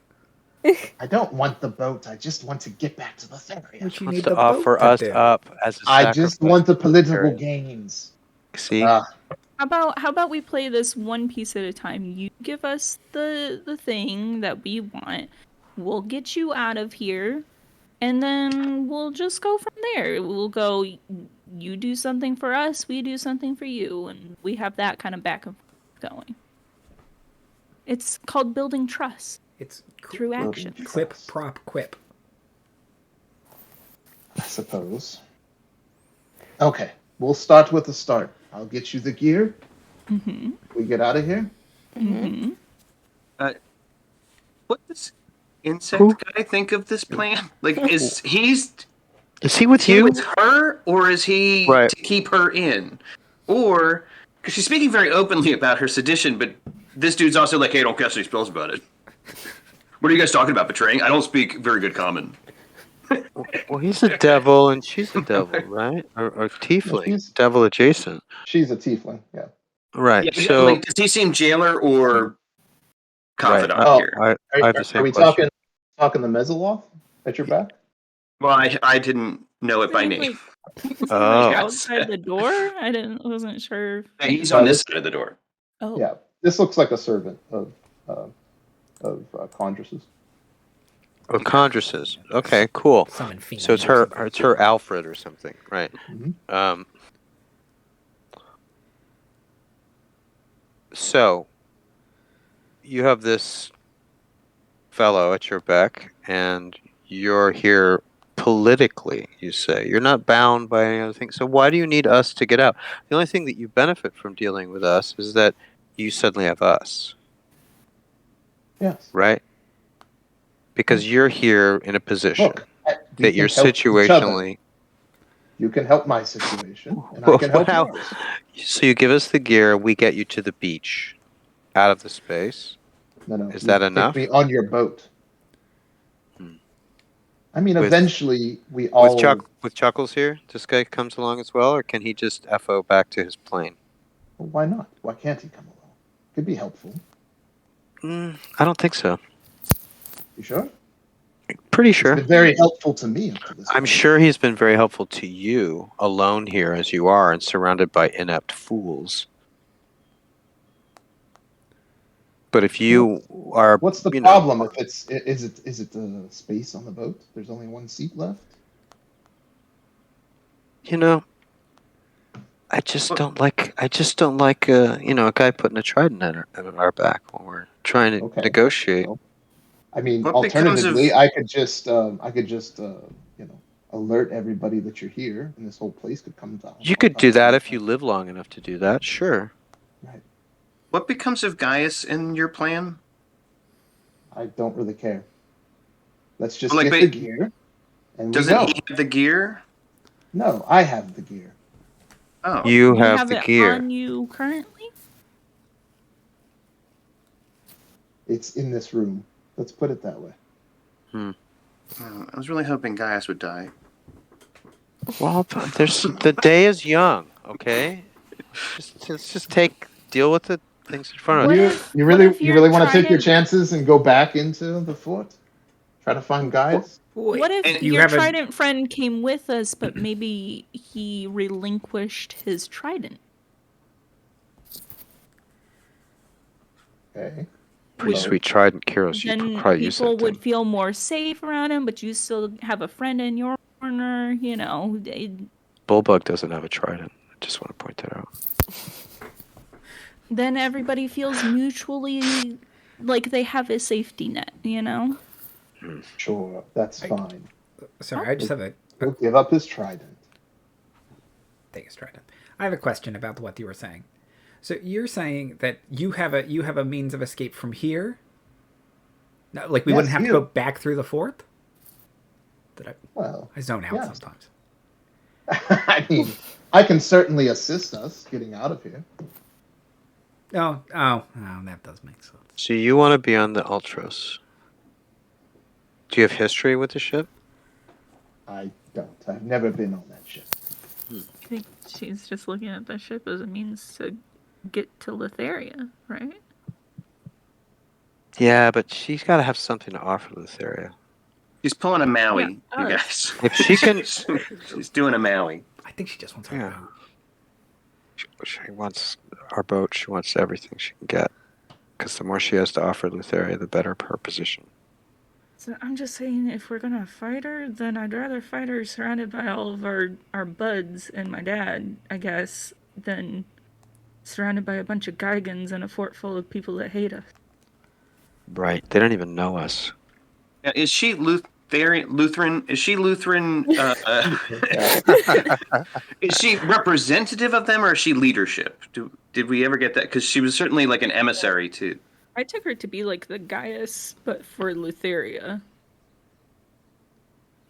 I don't want the boat. I just want to get back to Lutheria. But you need to offer us up as a I just want the political gains. See? How about we play this one piece at a time? You give us the thing that we want. We'll get you out of here, and then we'll just go from there. We'll go. You do something for us. We do something for you, and we have that kind of back and forth going. It's called building trust. It's through action. Quip, prop, quip. I suppose. Okay, we'll start with the start. I'll get you the gear. Mm-hmm. We get out of here. Mm-hmm. What does insect guy think of this plan? Like, is he with you? With her, or is he to keep her in? Or because she's speaking very openly about her sedition, but this dude's also like, "Hey, don't cast any spells about it." What are you guys talking about? Betraying? I don't speak very good common. Well, he's a devil and she's a devil, right? Or tiefling, she's- devil adjacent. She's a tiefling. Yeah. Right. Yeah, So like, does he seem jailer or confidant Oh, here? I have the same Are we question. talking the Mezzoloth at your back? Well, I didn't know it by Isn't he, name. Isn't he, Oh. outside the door? Wasn't sure. Yeah, he's on this side of the door. Oh, Yeah. This looks like a servant of Condrus's. Oh, Condrus's. Okay, cool. Summon fiend So it's or her. something. It's her Alfred or something, right? Mhm. So you have this fellow at your beck, and you're here politically. You say you're not bound by any other thing. So why do you need us to get out? The only thing that you benefit from dealing with us is that you suddenly have us, Yes. right? Because you're here in a position Look, that you're situationally. You can help my situation, and I can help Wow. yours. So you give us the gear, we get you to the beach, out of the space. No. Is you that take enough? me on your boat. I mean, With- eventually we all. With Chuckles here, this guy comes along as well, or can he just FO back to his plane? Well, why not? Why can't he come along? Could be helpful. I don't think so. You sure? Pretty It's sure. been very helpful to me up to this I'm point. sure he's been very helpful to you, alone here as you are, and surrounded by inept fools. But if you are, What's the you know, problem? If is it space on the boat? There's only one seat left. I just don't like a guy putting a trident at our back when we're trying to Okay. negotiate. Well, I mean, What becomes alternatively, of- I could just alert everybody that you're here, and this whole place could come down. You could do that if you live long enough to do that, sure. Right. What becomes of Gaius in your plan? I don't really care. Let's just Like, get but- the gear, and we Doesn't go. he have the gear? No, I have the gear. Oh, You you have the it gear. on you currently? It's in this room. Let's put it that way. I was really hoping Gaius would die. Well, the day is young, okay? Let's just deal with the things in front of What us. if- You what really if you your really want to take your trident- chances and go back into the fort? Try to find guys? What if And you your have a- trident friend came with us, but maybe he relinquished his trident? Okay. Pretty Well, sweet trident, Kyros. You Then probably use people that would thing. feel more safe around him, but you still have a friend in your corner, Bullbug doesn't have a trident. I just want to point that out. Then everybody feels mutually like they have a safety net, Sure, that's fine. Sorry, I just have a He'll give up his trident. Take a trident. I have a question about what you were saying. So you're saying that you have a means of escape from here? No, like we Yes, wouldn't have to you. go back through the fort? Well, I zone out yes. sometimes. I mean, I can certainly assist us getting out of here. Oh, that does make sense. So you want to be on the Ultros. Do you have history with the ship? I don't. I've never been on that ship. I think she's just looking at the ship as a means to get to Lytheria, right? Yeah, but she's got to have something to offer Lytheria. He's pulling a Maui, Yeah, you guys. If she can- She's doing a Maui. I think she just wants Yeah. to go. She wants our boat. She wants everything she can get. Because the more she has to offer Lytheria, the better her position. So I'm just saying, if we're gonna fight her, then I'd rather fight her surrounded by all of our buds and my dad, I guess, than surrounded by a bunch of Geigans and a fort full of people that hate us. Right. They don't even know us. Now, is she Lutheran? Is she Lutheran? Is she representative of them, or is she leadership? Did we ever get that? Because she was certainly like an emissary too. I took her to be like the Gaius, but for Lutheria.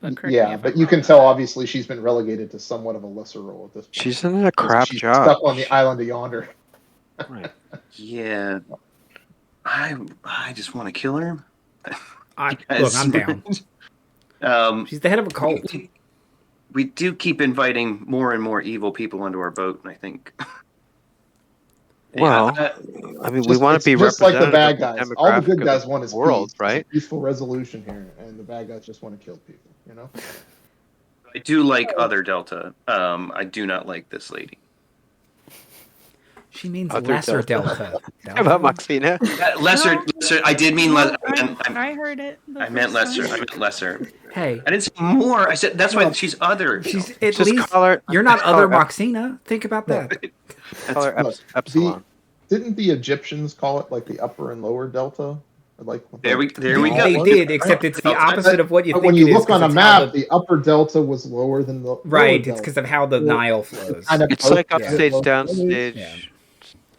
But correct me Yeah, if but I'm you wrong can on tell that. obviously she's been relegated to somewhat of a lesser role at this point. She's in a crap she's job. stuck on the island of yonder. Right. Yeah, I just want to kill her. Look, I'm down. She's the head of a cult. We do keep inviting more and more evil people onto our boat, and I think. Well, I mean, we Just- want it's to be just like the representative bad of guys. the All the demographic good of guys the want is world, peace. There's right? a peaceful resolution here, and the bad guys just want to kill people. You know. I do like other Delta. I do not like this lady. She means Other lesser Delta. Delta. How about Maxina? Lesser. I did mean No, less. I heard it. I meant lesser. I meant lesser. Hey, I didn't say more. I said that's why she's other. she's at Just least. call her- You're not just call other her Moxina. Think about that. Call her Look, Epsilon. Didn't the Egyptians call it like the upper and lower delta? Or like There we They go. did, except it's the opposite of what you But think when you it is, look on 'cause a it's how map, the upper delta was lower than the right. lower It's because of how the delta. Nile flows. Kind of It's both like have upstage, low downstage. Yeah.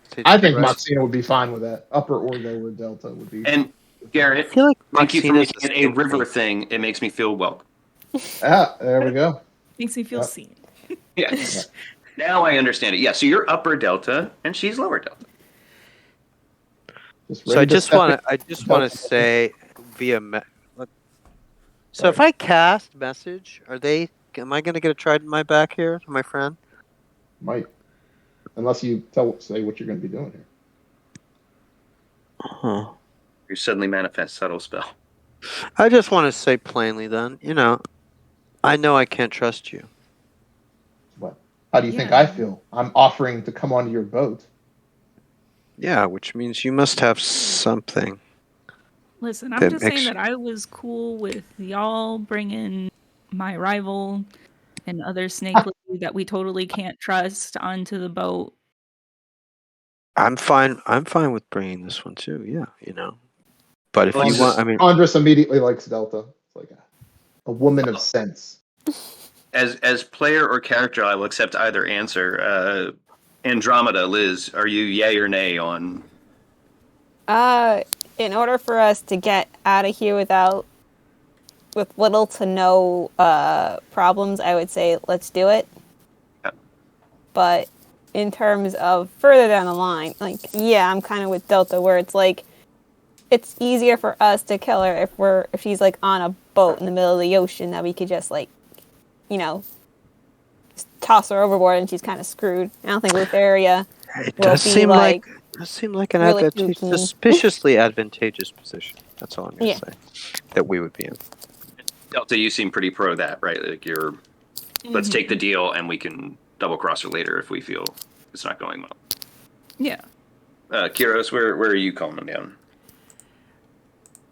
stage I think progression. Moxina would be fine with that. Upper or lower delta would be. And Garrett, I feel like thank you for Maxina's making it a river thing. It makes me feel welcome. There we go. Makes me feel Yep. seen. Yes. Now I understand it. Yeah. So you're upper delta and she's lower delta. So I ready to just step want in- to. I just want to say via. So if I cast message, are they? Am I going to get a trident in my back here, my friend? Might, unless you say what you're going to be doing here. Huh. You suddenly manifest subtle spell. I just want to say plainly, then, I know I can't trust you. What? How do you think Yeah. I feel? I'm offering to come onto your boat. Yeah, which means you must have something. Listen, I'm That just makes- saying that I was cool with y'all bringing my rival and other snake lady that we totally can't trust onto the boat. I'm fine. I'm fine with bringing this one too. Yeah, But if you want, I mean, Andres immediately likes Delta. It's like a woman of sense. As player or character, I will accept either answer. Andromeda Liz, are you yay or nay on? In order for us to get out of here with little to no problems, I would say let's do it. Yeah. But in terms of further down the line, I'm kind of with Delta, where it's like it's easier for us to kill her if she's like on a boat in the middle of the ocean that we could just just toss her overboard and she's kind of screwed. I don't think Lutheria it will does be seem like like an really advantageous, kooky. suspiciously advantageous position. That's all I'm going to Yeah. say. That we would be in. Delta, you seem pretty pro that, right? Like you're. Let's take the deal, and we can double cross her later if we feel it's not going well. Yeah. Kyros, where are you calling them down?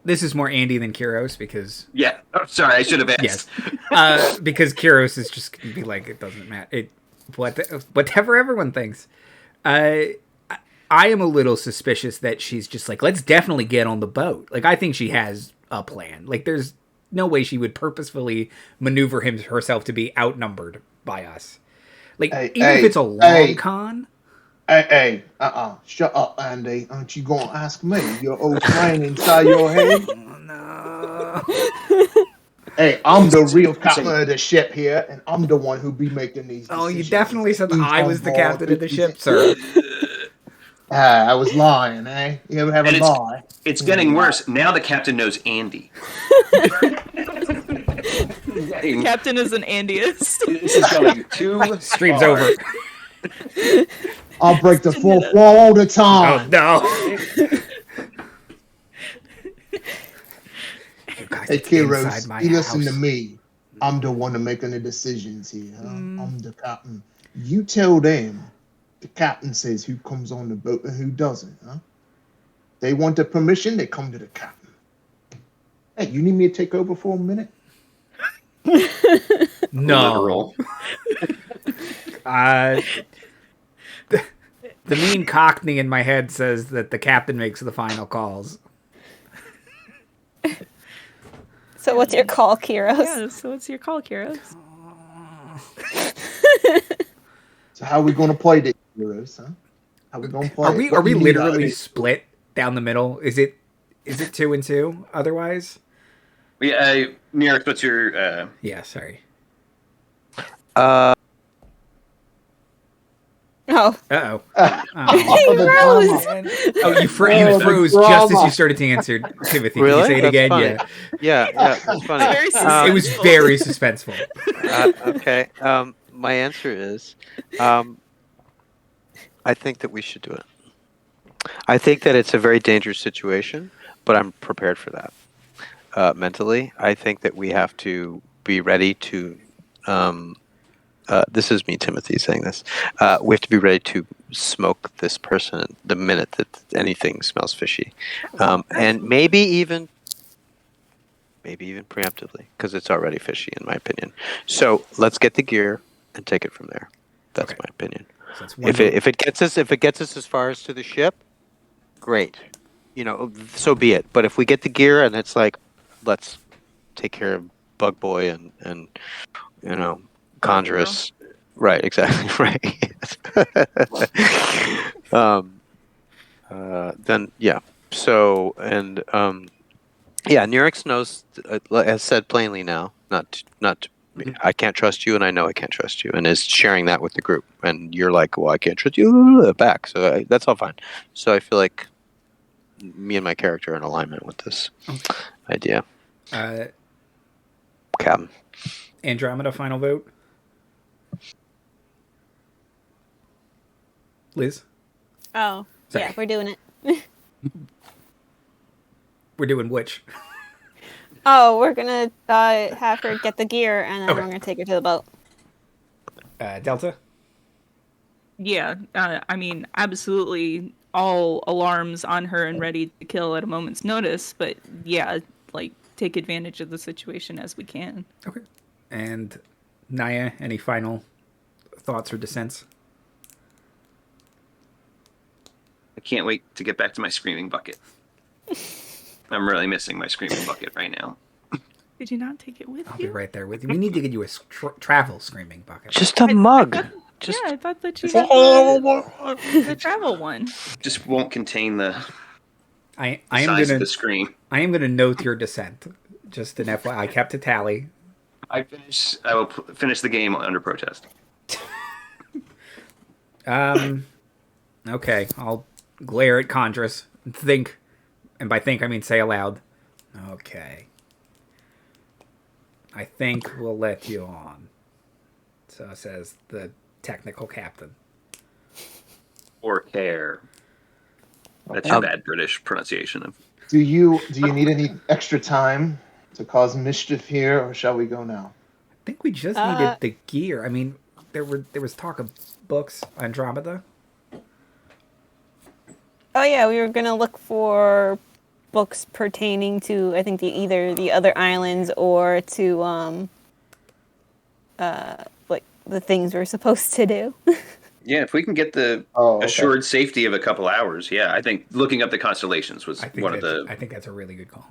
This is more Andy than Kyros because Yeah. Oh, sorry, I should have asked. yes, because Kyros is just gonna be like it doesn't matter. Whatever everyone thinks. I am a little suspicious that she's just like, let's definitely get on the boat. Like, I think she has a plan. Like, there's no way she would purposefully maneuver herself to be outnumbered by us. Like, if it's a long con. Hey, shut up, Andy. Aren't you going to ask me? Your old brain inside your head? No. Hey, I'm the real captain of the ship here, and I'm the one who be making these decisions. Oh, you definitely said Who's I on was the board, captain of the who's ship, in- sir. I was lying, eh? You ever have And a lie? It's getting worse. Now the captain knows Andy. Captain is an Andius. This is going too Stream's far. over. I'll break the fourth wall all the Oh, time. no. You guys, Hey, it's inside Kyros, my you listen house. to me. I'm the one making the decisions here. Huh? I'm the captain. You tell them the captain says who comes on the boat and who doesn't. Huh? They want the permission, they come to the captain. Hey, you need me to take over for a minute? No. The mean Cockney in my head says that the captain makes the final calls. So what's your call, Kyros? Yeah, so what's your call, Kyros? So how are we going to play this, Kyros? Huh? How we going to play? Are we What you need literally out of split down the middle? Is it 2 and 2 otherwise? Nyrix, what's your... Yeah, sorry. Oh. Uh-oh. The froze. drama. Oh, you Oh, froze the just as drama. you started to answer, Timothy. Can you Really? say it That's again? funny. Yeah. Yeah, that's funny. Very It was suspenseful. very suspenseful. Okay. My answer is, I think that we should do it. I think that it's a very dangerous situation, but I'm prepared for that mentally. I think that we have to be ready to. This is me, Timothy, saying this. We have to be ready to smoke this person the minute that anything smells fishy, and maybe even preemptively, because it's already fishy, in my opinion. So let's get the gear and take it from there. That's Okay. my opinion. So that's one If it gets us as far as to the ship, great. So be it. But if we get the gear and it's like, let's take care of Bug Boy and Conjurus. Right, exactly, right. Then yeah. So Nyrix knows, has said plainly now, not I can't trust you, and I know I can't trust you, and is sharing that with the group. And you're like, well, I can't trust you back. So that's all fine. So I feel like me and my character are in alignment with this idea. Captain. Andromeda, final vote. Liz? Oh. Sorry. Yeah, we're doing it. We're doing which? Oh, we're gonna have her get the gear, and then Okay. we're gonna take her to the boat. Delta? Yeah, I mean, absolutely all alarms on her and ready to kill at a moment's notice, but yeah, like, take advantage of the situation as we can. Okay. And Naya, any final thoughts or dissents? I can't wait to get back to my screaming bucket. I'm really missing my screaming bucket right now. Did you not take it with I'll you? be right there with you. We need to get you a travel screaming bucket. Just a mug. Yeah, I thought that you had the travel one. Just won't contain the I am size of gonna the scream. I am gonna note your dissent. Just an FYI, I kept a tally. I will finish the game under protest. Okay, I'll glare at Conjurus and think, and by think I mean say aloud. Okay. I think we'll let you on. So says the technical captain. Or care. That's your bad British pronunciation of. Do you need any extra time to cause mischief here, or shall we go now? I think we just needed the gear. I mean, there was talk of books, Andromeda. Oh yeah, we were gonna look for books pertaining to, I think, either the other islands or to like the things we're supposed to do. Yeah, if we can get the assured safety of a couple hours, yeah, I think looking up the constellations was one of the. I think that's a really good call.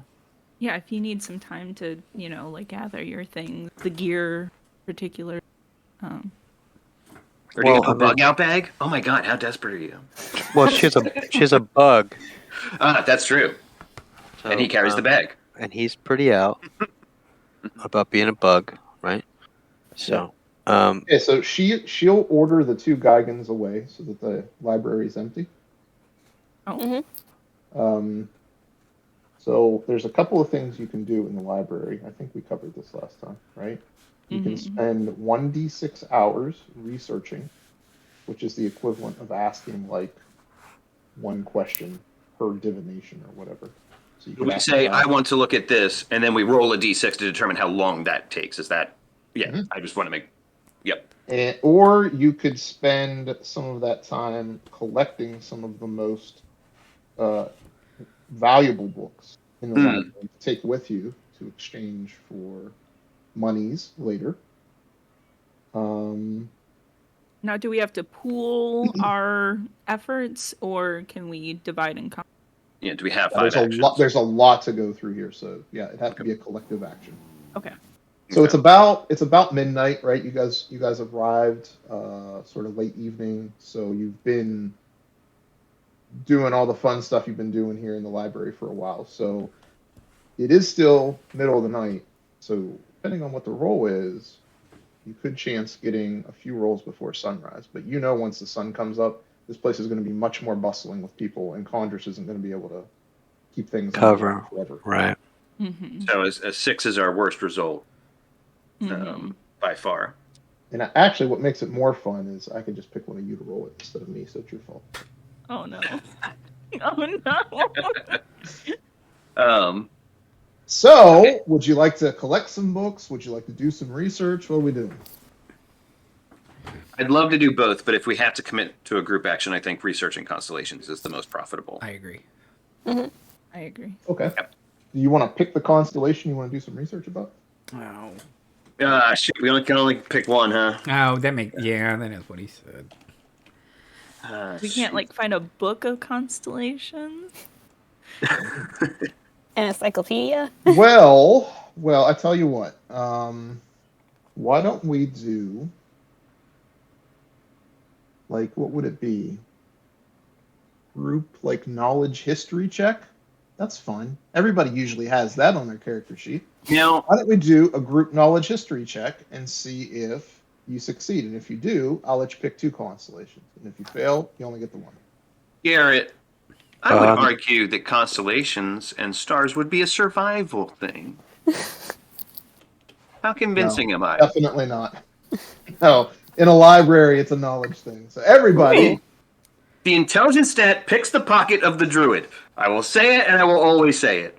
Yeah, if you need some time to, like, gather your things, the gear in particular. Or do you have a bug out bag? Oh my god, how desperate are you? Well, she has a bug. That's true. So, and he carries the bag. And he's pretty out about being a bug, right? So. Okay, so she'll order the 2 Geigans away so that the library is empty. Oh. Mm-hmm. So there's a couple of things you can do in the library. I think we covered this last time, right? You can spend 1d6 hours researching, which is the equivalent of asking like 1 question per divination or whatever. So you can we say, I want to look at this, and then we roll a d6 to determine how long that takes. Is that? Yeah, I just want to make. Yep. Or you could spend some of that time collecting some of the most valuable books in the library to take with you to exchange for monies later. Now, do we have to pool our efforts, or can we divide and conquer? Yeah, do we have 5 actions? There's a lot to go through here, so yeah, it has to be a collective action. Okay. So it's about midnight, right? You guys arrived sort of late evening, so you've been doing all the fun stuff you've been doing here in the library for a while. So it is still middle of the night. So depending on what the roll is, you could chance getting a few rolls before sunrise. But you know, once the sun comes up, this place is going to be much more bustling with people, and Condrus isn't going to be able to keep things Cover. forever. Right. So a 6 is our worst result, by far. And actually, what makes it more fun is I can just pick one of you to roll it instead of me, so it's your fault. Oh no. Oh no. So, would you like to collect some books? Would you like to do some research? What are we doing? I'd love to do both, but if we have to commit to a group action, I think researching constellations is the most profitable. I agree. I agree. Okay. Do you want to pick the constellation you want to do some research about? Oh. Shit, we can only pick one, huh? Oh, that is what he said. We can't like find a book of constellations. An encyclopedia? Well, I tell you what. Why don't we do, like, what would it be? Group, like, knowledge history check? That's fun. Everybody usually has that on their character sheet. Now, why don't we do a group knowledge history check and see if you succeed? And if you do, I'll let you pick 2 constellations. And if you fail, you only get the 1. Garrett, I would argue that constellations and stars would be a survival thing. How convincing am I? Definitely not. No, in a library, it's a knowledge thing. So everybody... The intelligence stat picks the pocket of the druid. I will say it, and I will always say it.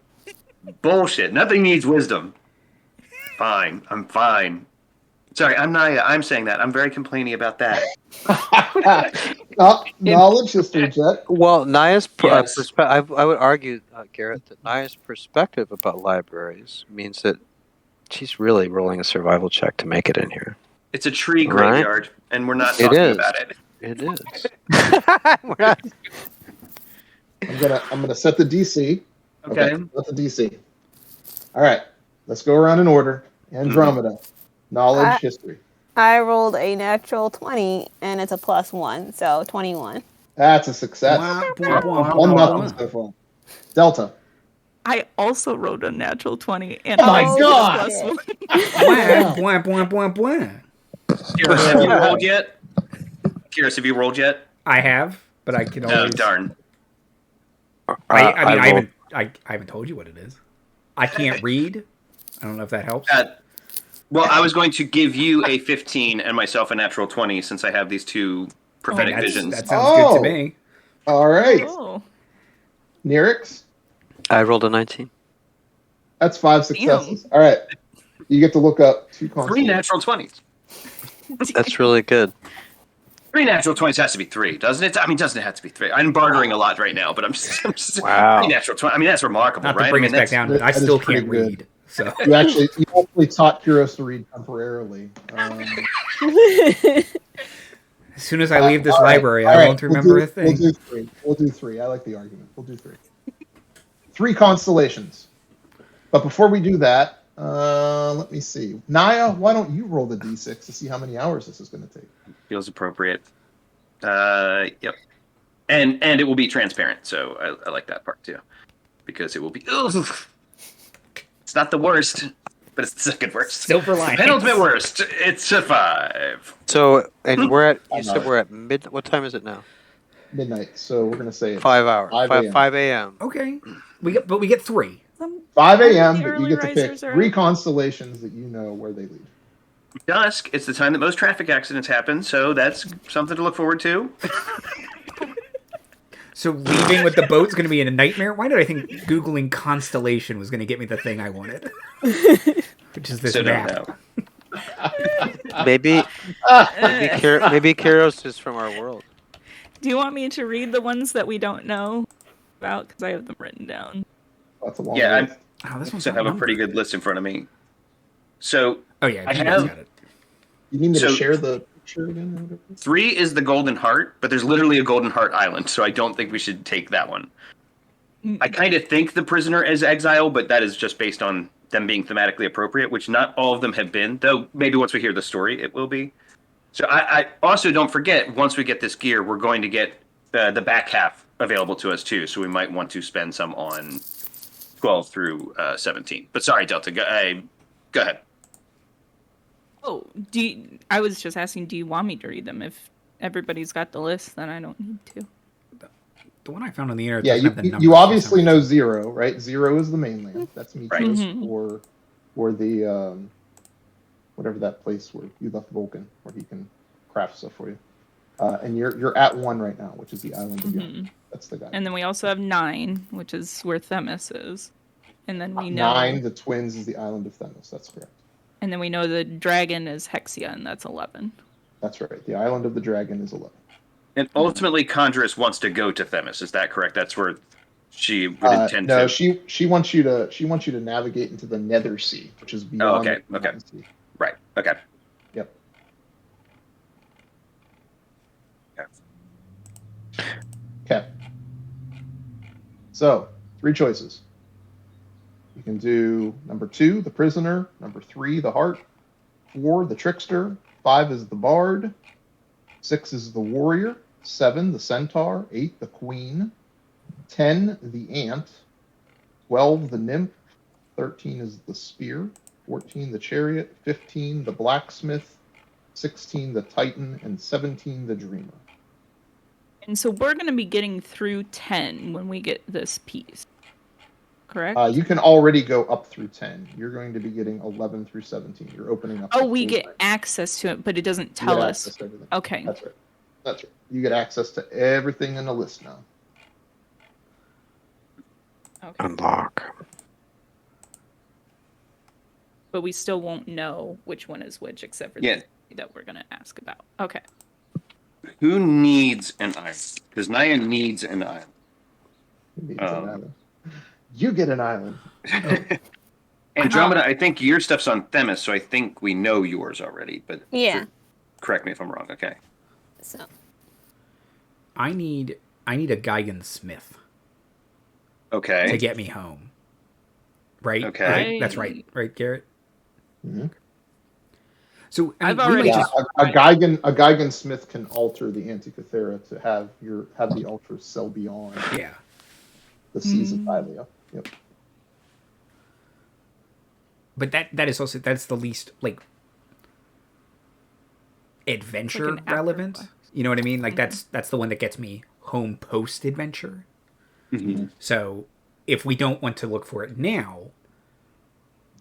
Bullshit. Nothing needs wisdom. Fine. I'm fine. Sorry, I'm Naya. I'm saying that. I'm very complaining about that. Knowledge history check. Well, Naya's Yes. I would argue, Garrett, that Naya's perspective about libraries means that she's really rolling a survival check to make it in here. It's a tree graveyard, and we're not It talking is. about it. It is. I'm gonna set the DC. Okay. Set the DC. All right. Let's go around in order. Andromeda. Knowledge history. I rolled a natural 20, and it's a +1, so 21. That's a success. One nothing so far. Delta. I also rolled a natural 20, and Oh my God! Kyros, have you rolled yet? Kyros, have you rolled yet? I have, but I can always. Oh, darn. I haven't told you what it is. I can't read. I don't know if that helps. Well, I was going to give you a 15 and myself a natural 20 since I have these 2 prophetic visions. That sounds good to me. All right. Oh. Nyrix. I rolled a 19. That's 5 successes. All right. You get to look up 2 constellations. 3 natural 20s. That's really good. 3 natural 20s has to be 3, doesn't it? I mean, doesn't it have to be 3? I'm bartering a lot right now, but I'm just wow. 3 natural 20. I mean, that's remarkable, Not right? to bring I mean, us back down, but I still can't read. So you actually taught Kyros to read temporarily. As soon as I leave this library, I won't remember a thing. We'll do 3. I like the argument. We'll do 3. 3 constellations. But before we do that, let me see. Naya, why don't you roll the d6 to see how many hours this is going to take? Feels appropriate. Yep. And it will be transparent, so I like that part too. Because it will be... Ugh. It's not the worst, but it's the second worst. Silver lining. Penultimate worst. It's a 5. So, and we're at, you said we're at what time is it now? Midnight, so we're going to say 5 hours. 5 a.m. Okay. We get 3. 5 a.m., but early you get to pick risers are 3 up. constellations that you know where they lead. Dusk, it's the time that most traffic accidents happen, so that's something to look forward to. So leaving with the boat's going to be a nightmare? Why did I think Googling constellation was going to get me the thing I wanted? Which is this map. Maybe Kyros is from our world. Do you want me to read the ones that we don't know about? Because I have them written down. That's a long Yeah, list. I have a pretty good list in front of me. So, oh yeah, I have... got it. You need me to share the picture again? 3 is the Golden Heart, but there's literally a Golden Heart Island, so I don't think we should take that one. I kind of think the prisoner is exile, but that is just based on them being thematically appropriate, which not all of them have been, though maybe once we hear the story, it will be. So I also don't forget, once we get this gear, we're going to get the back half available to us too, so we might want to spend some on 12 through 17. But sorry, Delta, go ahead. Oh, I was just asking, do you want me to read them? If everybody's got the list, then I don't need to. The one I found on the internet Yeah, doesn't have the numbers. you obviously know 0, right? 0 is the mainland. That's me Right. Mhm. for the whatever that place where you left Vulcan, where he can craft stuff for you. And you're at 1 right now, which is the island of Young. That's the guy. And then we also have 9, which is where Themis is. And then we know 9, the twins, is the island of Themis. That's correct. And then we know the dragon is Hexia, and that's 11. That's right. The island of the dragon is 11. And ultimately, Conjurus wants to go to Themis. Is that correct? That's where she would intend no, to. she wants you to navigate into the Nether Sea, which is beyond. Okay. the Okay. Sea. Right. Okay. Yep. Okay. So 3 choices. You can do number 2, the prisoner. Number 3, the heart. 4, the trickster. 5 is the bard. 6 is the warrior. 7, the centaur. 8, the queen. 10, the ant. 12, the nymph. 13 is the spear. 14, the chariot. 15, the blacksmith. 16, the titan. And 17, the dreamer. And so we're going to be getting through 10 when we get this piece. Correct? You can already go up through 10. You're going to be getting 11 through 17. You're opening up. Oh, we get access to it, but it doesn't tell us. Okay. That's right. That's right. You get access to everything in the list now. Okay. Unlock. But we still won't know which one is which, except for the that we're going to ask about. Okay. Who needs an island? Because Naya needs an island. You get an island. Andromeda, I think your stuff's on Themis, so I think we know yours already. But Yeah. correct me if I'm wrong. Okay. So I need a Geigen Smith Okay. to get me home. Right? Okay. Right? That's right. Right, Garrett? Mm-hmm. So I've already a Geigen Smith can alter the Antikythera to have the ultra cell beyond the seas of Thylea. Yep. But that is also that's the least like adventure like relevant. You know what I mean? Like that's the one that gets me home post adventure. Mm-hmm. So if we don't want to look for it now,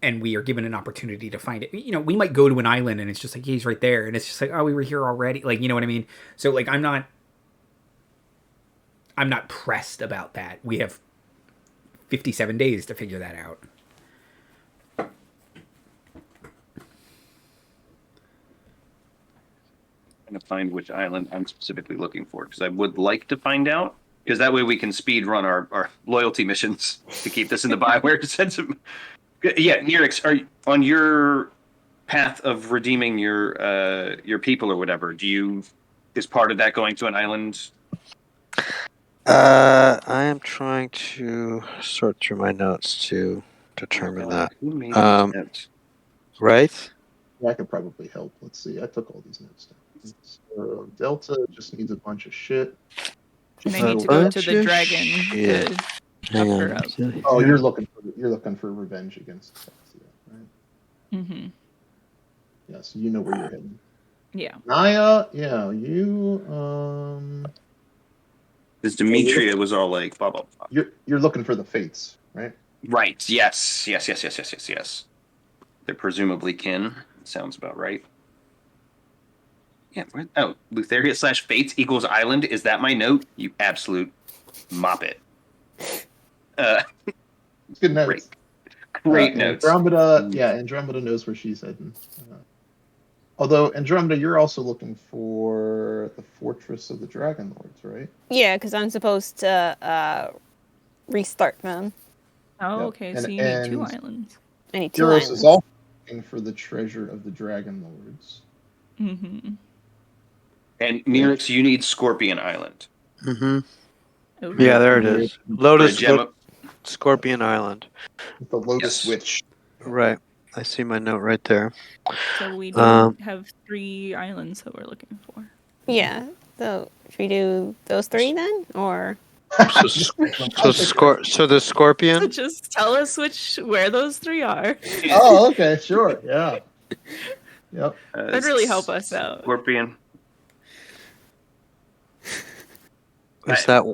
and we are given an opportunity to find it, you know, we might go to an island and it's just like, yeah, he's right there, and it's just like, oh, we were here already. Like, you know what I mean? So like, I'm not pressed about that. We have 57 days to figure that out. To find which island I'm specifically looking for, because I would like to find out, because that way we can speed run our loyalty missions to keep this in the Bioware sense of. Yeah, Nyrix, are you, on your path of redeeming your people or whatever, is part of that going to an island? I am trying to sort through my notes to determine that. Who made that? Right? Yeah, I could probably help. Let's see. I took all these notes down. So Delta just needs a bunch of shit. And I need to go to the dragon Yeah. to up her up. Oh, you're looking for revenge against Saxia, right? Mm-hmm. Yeah, so you know where you're heading. Yeah. Naya, yeah, you Because Demetria was all like, blah, blah, blah. you're looking for the fates, right? Right, yes. They're presumably kin. Sounds about right. Yeah, Lutheria / Fates equals island. Is that my note? You absolute mop it. Good notes. Great notes. Andromeda knows where she's heading. Although, Andromeda, you're also looking for the Fortress of the Dragonlords, right? yeah, because I'm supposed to restart them. Oh, Yep. okay. So you need 2 islands. I need 2 Kyros islands. is also looking for the treasure of the Dragonlords. Mm-hmm. And Nyrix, you need Scorpion Island. Mm-hmm. Okay. Yeah, there it is. Lotus Scorpion Island. With the Lotus Witch. Right. I see my note right there. So we do have 3 islands that we're looking for. Yeah. So should we do those 3 then, or? So the Scorpion. So just tell us where those 3 are. Oh, okay, sure, yeah. Yep. That'd really help us out. Scorpion. Is that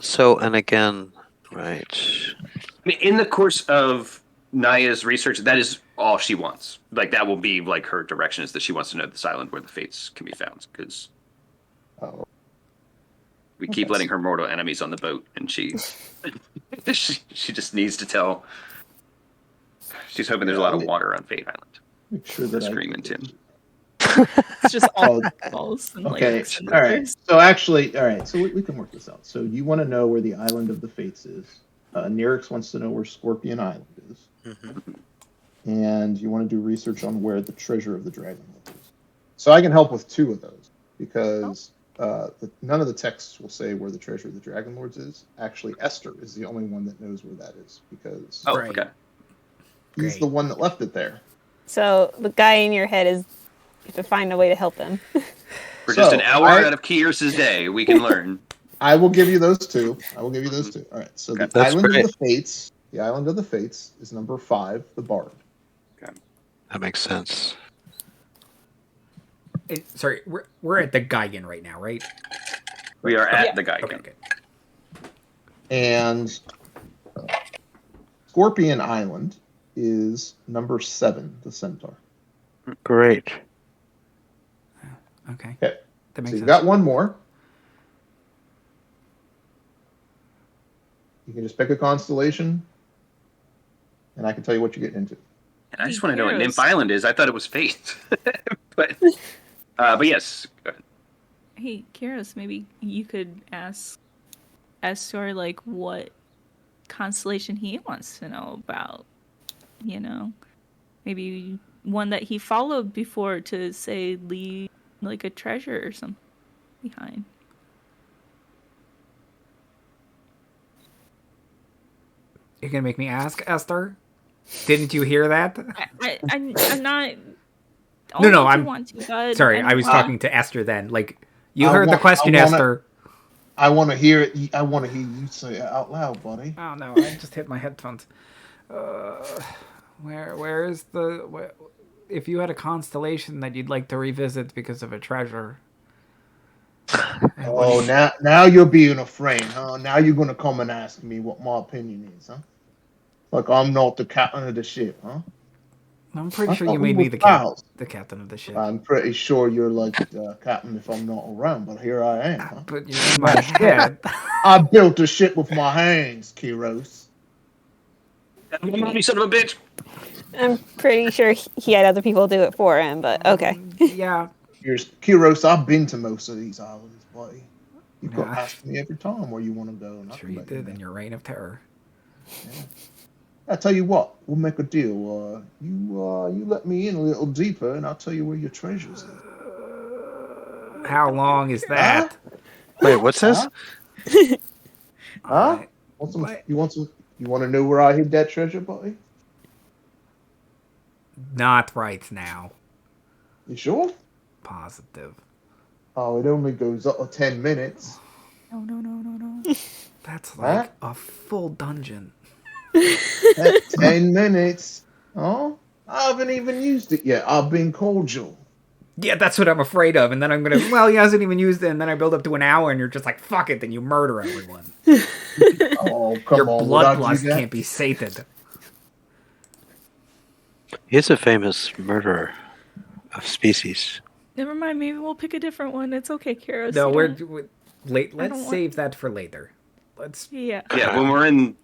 so? And again, right? I mean, in the course of Naya's research, that is all she wants. Like, that will be like her direction, is that she wants to know this island where the fates can be found, because we keep letting her mortal enemies on the boat, and she just needs to tell. She's hoping there's a lot of water on Fate Island. Make sure that Scream into. It's just all balls and Okay. lakes and All right. rivers. So actually, all right. So we can work this out. So you want to know where the island of the Fates is. Nyrix wants to know where Scorpion Island is. And you want to do research on where the treasure of the Dragonlords is. So I can help with two of those because none of the texts will say where the treasure of the Dragonlords is. Actually, Esther is the only one that knows where that is because Okay. he's the one that left it there. So the guy in your head is you have to find a way to help them. For just an hour out of Kyros' day, we can learn. I will give you those two. All right. So the That's island great. of the Fates. The island of the Fates is number 5, the Bard. That makes sense. Sorry, we're at the Geigen right now, right? We are at the Geigen. Okay, good. And Scorpion Island is number 7, the Centaur. Great. Okay. Okay. That So makes you've sense. got one more. You can just pick a constellation, and I can tell you what you're getting into. And I just want to know what Kyros. Nymph Island is. I thought it was Fate. but yes. Go ahead. Hey, Kyros, maybe you could ask Estor like what constellation he wants to know about. You know, maybe one that he followed before to say leave like a treasure or something behind. You're gonna make me ask, Esther? Didn't you hear that? I'm not. No, only if you I'm want to, bud. sorry. I'm I was not- talking to Esther then. Like, you I heard the want- question, I wanna- Esther. I want to hear it. I want to hear you say it out loud, buddy. Oh no, I just hit my headphones. Where is the? If you had a constellation that you'd like to revisit because of a treasure. Oh, now you're being a friend, huh? Now you're gonna come and ask me what my opinion is, huh? Like I'm not the captain of the ship, huh? I'm pretty I sure thought you we made were me the pals. captain of the ship. I'm pretty sure you're like the captain if I'm not around, but here I am. Huh? But you're in my head. I built a ship with my hands, Kyros. You son of a bitch. I'm pretty sure he had other people do it for him, but okay. Yeah. Here's Kyros. I've been to most of these islands, buddy. You Yeah. got to ask me every time where you want to go. And I Sure can you let you did know. in your reign of terror. I tell you what, we'll make a deal. You let me in a little deeper, and I'll tell you where your treasures are. How long is that? Wait, what's this? Huh? Alright. You want to know where I hid that treasure, buddy? Not right now. You sure? Positive. Oh, it only goes up to 10 minutes. No. That's like a full dungeon. 10 minutes. Oh, I haven't even used it yet. I've been cordial. Yeah, that's what I'm afraid of. And then I'm gonna, well, he hasn't even used it, and then I build up to an hour, and you're just like, fuck it, then you murder everyone. Oh, come Your on. would I do bloodlust that? can't be sated. He's a famous murderer of species. Never mind. Maybe we'll pick a different one. It's okay, Kyros. No, you we're don't- late. I Let's don't want- save that for later. Let's. Yeah. Yeah, when we're in.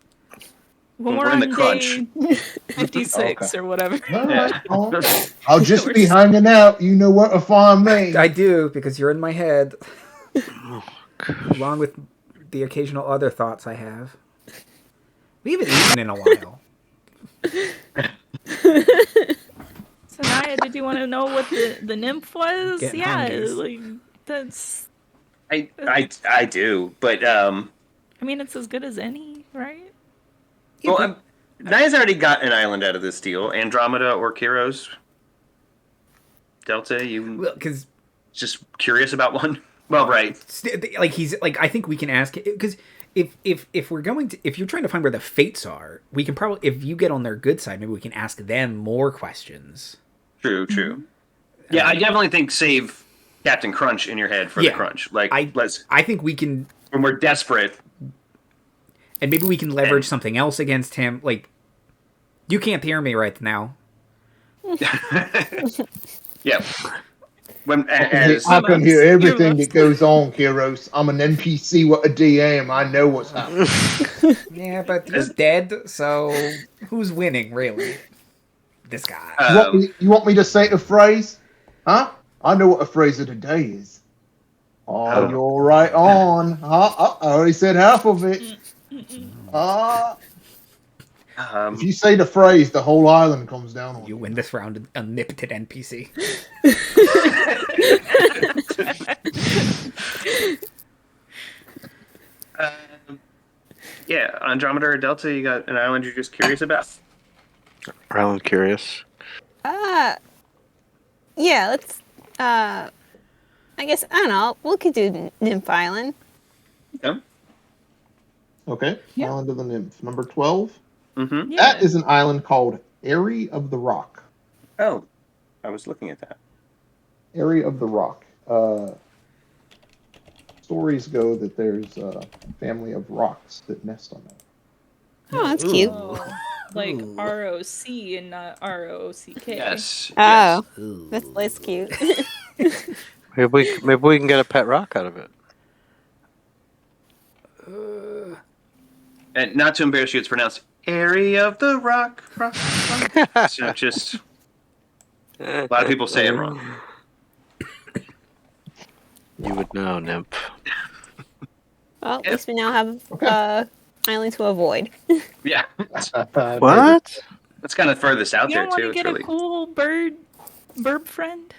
When We're we're in on the crunch. day 56 Okay. or whatever. All Yeah. right, oh, I'll just be hanging out. You know where to find me. I do because you're in my head, along with the occasional other thoughts I have. We haven't eaten in a while. So Naya, did you want to know what the nymph was? Getting Yeah, hungry. like that's. I do, but I mean, it's as good as any, right? well, Naya's already got an island out of this deal. Andromeda or Kyros. Delta, you Well, because just curious about one? Well, right. like he's like, I think we can ask because if we're going to, if you're trying to find where the fates are, we can probably, if you get on their good side, maybe we can ask them more questions. True. Yeah, I definitely think save Captain Crunch in your head for the crunch. Like, I think we can, when we're desperate, and maybe we can leverage something else against him. Like, you can't hear me right now. Yeah. I can hear everything that goes on, Kyros. I'm an NPC with a DM. I know what's happening. Yeah, but you're dead, so who's winning, really? This guy. You want me to say a phrase? Huh? I know what a phrase of the day is. Oh, you're right on. I already said half of it. If you say the phrase, the whole island comes down on you. You win this round, omnipotent NPC. Yeah, Andromeda or Delta, you got an island you're just curious about? Island curious. Yeah, let's, I guess, I don't know, we could do Nymph Island. Yeah. Okay, Island of the Nymph, number 12. Mm-hmm. Yeah. That is an island called Area of the Rock. Oh, I was looking at that. Area of the Rock. Stories go that there's a family of rocks that nest on that. Oh, that's cute. Oh, like ROC and not ROCK. Yes. Oh, Ooh. that's less cute. Maybe we can get a pet rock out of it. And not to embarrass you, it's pronounced Area of the Rock. So just a lot of people say it wrong. You would know, Nymph. Well, at least we now have island to avoid. Yeah. What? That's kind of furthest out You there don't want too. to It's get really a cool burb friend?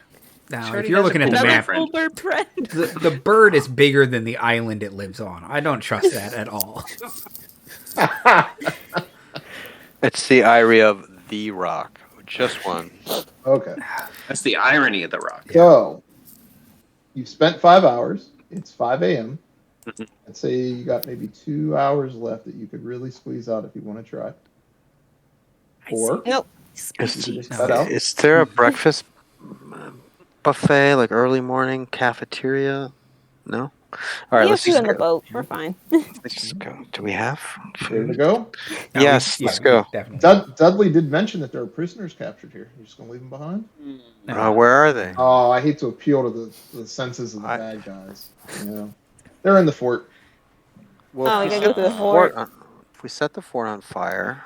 Now, She if already you're has looking a at the cool map, friend. Cool bird friend. the bird is bigger than the island it lives on. I don't trust that at all. It's the area of the rock. Just one. Okay. That's the irony of the rock. So, you've spent 5 hours. It's 5 a.m. I'd say you got maybe 2 hours left that you could really squeeze out if you want to try. Or Nope. you could just cut out. Is there a breakfast buffet, like early morning cafeteria? No? All right, We have let's food just on the go. boat. We're fine. Let's just go. Do we have Ready to food? go? Yes, let's go. Definitely. Dudley did mention that there are prisoners captured here. You're just going to leave them behind? Where are they? Oh, I hate to appeal to the senses of the bad guys. Yeah. They're in the fort. Oh, if we we gotta go set to the fort. if we set the fort on fire,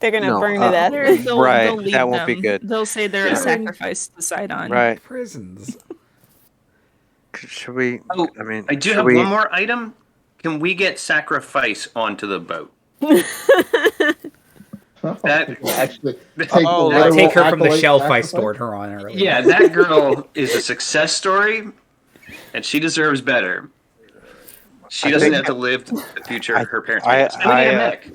They're gonna No, burn to death. Right, They'll leave that won't be them. good. They'll say they're a Yeah. sacrifice to Sydon. right? Prisons. Should we? Oh, I mean, I do should have we- one more item. Can we get sacrifice onto the boat? That- Actually, Oh, I'll take her from the accolade shelf I sacrifice. stored her on earlier. Yeah, that girl is a success story, and she deserves better. She doesn't have to live the future her parents made. Spend it in a mech.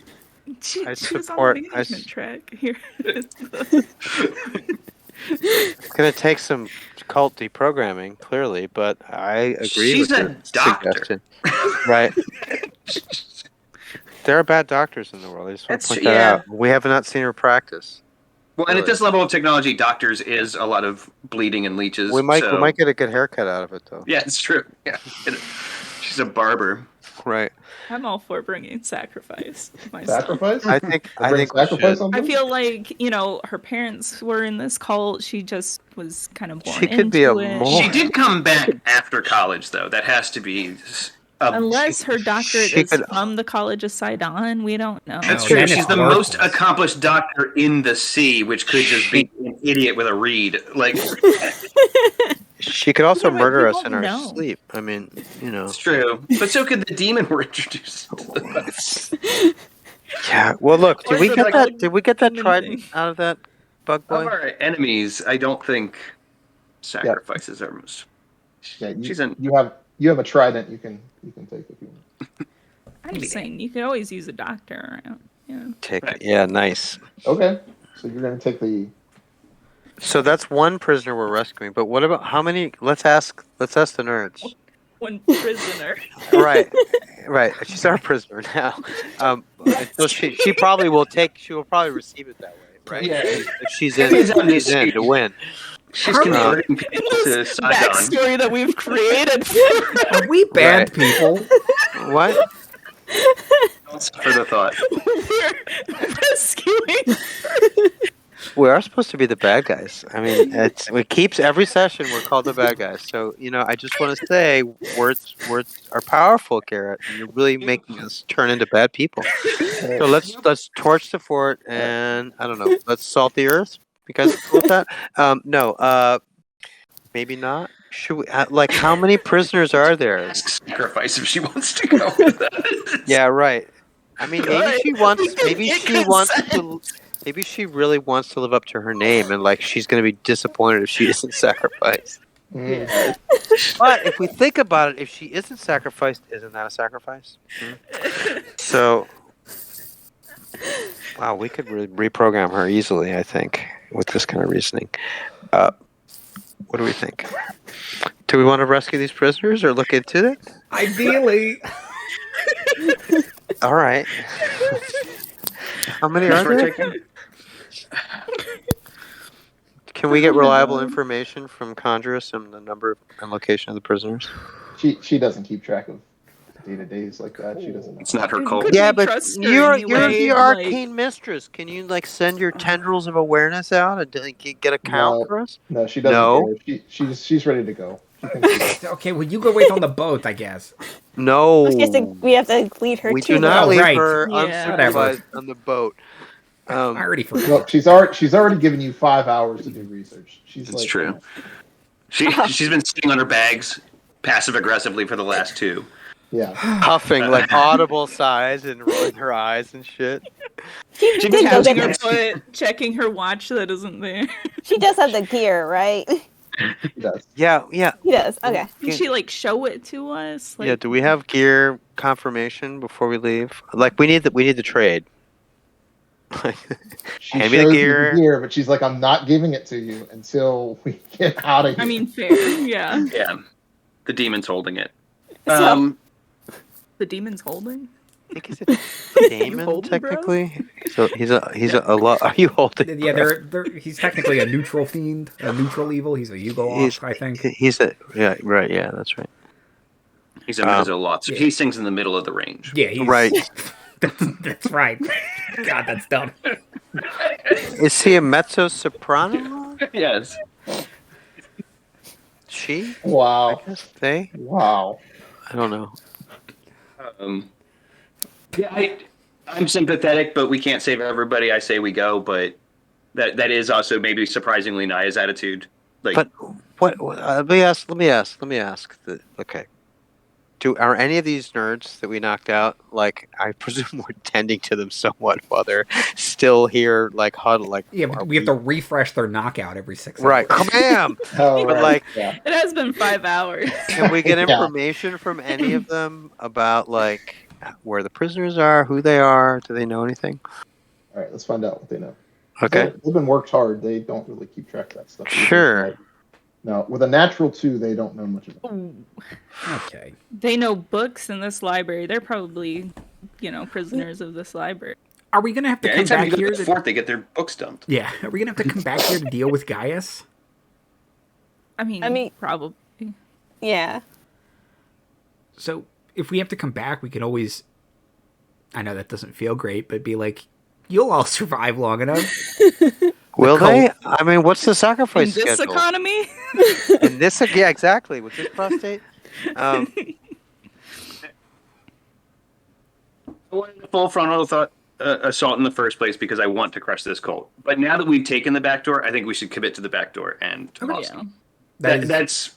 She, I she was support- on the I management s- track here. It's gonna take some cult deprogramming, clearly, but I agree She's with a your doctor. suggestion. Right. There are bad doctors in the world. I just want to That's- point that yeah. out. We have not seen her practice. Well, and at Really. this level of technology, doctors is a lot of bleeding and leeches. We might so- get a good haircut out of it, though. Yeah, it's true. Yeah, she's a barber. Right. I'm all for bringing sacrifice myself. Sacrifice? I think we Sacrifice should. on I them? feel like, her parents were in this cult. She just was kind of born She could be a into it. mole. She did come back after college, though. That has to be. Unless her doctorate she is could- from the College of Sydon, we don't know. That's No, true. then She's it's the most worthless. accomplished doctor in the sea, which could just be an idiot with a reed. Like, She could also Yeah, but murder we us in won't our know. sleep. I mean, it's true. But so could the demon we're introduced to. Yeah. Well, look. Or Did we the, get like, that? Did we get that demon trident thing. out of that bug Of boy? our enemies, I don't think sacrifices are most. Yeah, She's an. you have a trident you can take if you want. I'm just saying, you could always use a doctor around. Yeah. Take. Right. Yeah. Nice. Okay. So you're gonna take the So that's one prisoner we're rescuing. But what about how many? Let's ask the nerds. One prisoner. Right. Right. She's our prisoner now. So she probably will take. She will probably receive it that way. Right. Yeah. If she's It's in on this to win. She's Are converting people In to this Sydon. backstory that we've created. Are we bad Right. people? What? Don't suffer the thought. We're rescuing. We are supposed to be the bad guys. I mean, it keeps every session we're called the bad guys. So I just want to say words are powerful, Garrett. And you're really making us turn into bad people. So let's torch the fort and I don't know. Let's salt the earth. You guys cool with that? No. Maybe not. Should we? Like, how many prisoners are there? Ask sacrifice if she wants to go with that. Yeah, right. I mean, maybe she wants. Maybe It she makes wants sense. to. Maybe she really wants to live up to her name, and like she's going to be disappointed if she isn't sacrificed. Mm. But if we think about it, if she isn't sacrificed, isn't that a sacrifice? So, wow, we could really reprogram her easily, I think, with this kind of reasoning. What do we think? Do we want to rescue these prisoners or look into it? Ideally. All right. How many are there? Can we get reliable information from Conjurus on the number and location of the prisoners? She doesn't keep track of day-to-days like that. She doesn't know. It's not her cult. Could Yeah, we but trust her you're anyway? the Like- arcane mistress. Can you like send your tendrils of awareness out and like, get a count No. for us? No, she doesn't No. care. She's ready to go. She thinks Okay, well, you go wait on the boat, I guess. No. We have to lead her We to do the not Oh, leave right. her Yeah. unsupervised on the boat. I already forgot. Look, she's already given you 5 hours to do research. She's That's like, true. She's been sitting on her bags passive aggressively for the last 2. Yeah. Huffing like audible sighs and rolling her eyes and shit. She She's did go tapping get her her. foot, checking her watch that isn't there. She does have the gear, right? She does. Yeah. She does. Okay. Can she like show it to us? Like, Yeah. Do we have gear confirmation before we leave? Like we need the trade. She Hand me the shows you gear. the gear, but she's like, I'm not giving it to you until we get out of here. I mean, fair. Yeah. Yeah. The demon's holding it. So- The demon's holding. I think he's a demon holding, bro? technically. So he's a lot. Are you holding? Yeah, he's technically a neutral fiend, a neutral evil. He's a Yugo He's- I think. He's a right. Yeah, that's right. He's a mezzolot, so he sings in the middle of the range. Yeah, he's, Right. that's right. God, that's dumb. Is he a mezzo soprano? Yes. She? Wow. I guess they. Wow. I don't know. Yeah, I'm sympathetic, but we can't save everybody. I say we go, but that is also maybe surprisingly Naya's attitude. Like, But what? Let me ask. Okay. Are any of these nerds that we knocked out? Like, I presume we're tending to them somewhat while they're still here, like huddled. Like, Yeah, we have to refresh their knockout every 6 right? hours. Kabam! Oh, But, right. like- yeah. It has been 5 hours. Can we get Yeah. information from any of them about like where the prisoners are, who they are? Do they know anything? All right, let's find out what they know. Okay. They've been worked hard. They don't really keep track of that stuff. Sure. No, with a natural 2, they don't know much about it. Ooh. Okay. They know books in this library. They're probably, prisoners of this library. Are we gonna have to yeah, come anytime back you go here? to the fort, they get their books dumped. Yeah, are we gonna have to come back here to deal with Gaius? I mean, probably. Yeah. So if we have to come back, we can always. I know that doesn't feel great, but be like, you'll all survive long enough. Will cult. they? I mean, what's the In sacrifice this schedule? economy? In this, yeah, exactly. With this prostate. I wanted a full frontal assault in the first place because I want to crush this cult. But now that we've taken the back door, I think we should commit to the back door and toss Yeah. them. That is- That's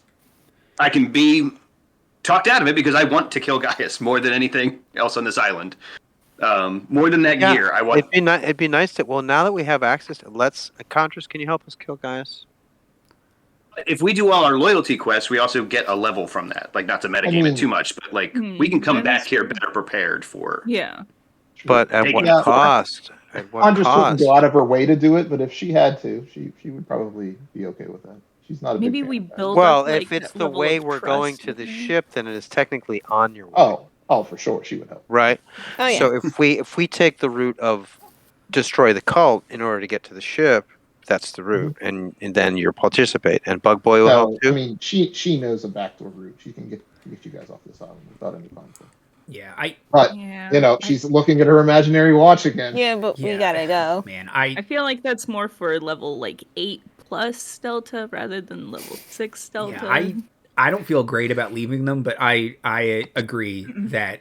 I can be talked out of it because I want to kill Gaius more than anything else on this island. More than that Yeah, gear, I want. It'd be nice to. Well, now that we have access, Contras, can you help us kill Gaius? If we do all our loyalty quests, we also get a level from that. Like, not to metagame it too much, but like we can come back here better prepared for. Yeah. But at what Yeah. cost? At what Andres wouldn't cost? go out of her way to do it, but if she had to, she would probably be okay with that. She's not a big Maybe fan we of that. build Well, up, like, if it's that the level way of we're trust going to with the her. ship, then it is technically on your way. Oh, for sure, she would help. Right. Oh yeah. So if we take the route of destroy the cult in order to get to the ship, that's the route, and then you participate. And Bug Boy will help too. I mean, she knows a backdoor route. She can get you guys off this island without any conflict. Yeah, she's looking at her imaginary watch again. Yeah, but we gotta go. Man, I feel like that's more for level like 8+ Delta rather than level 6 Delta. Yeah, I don't feel great about leaving them, but I agree that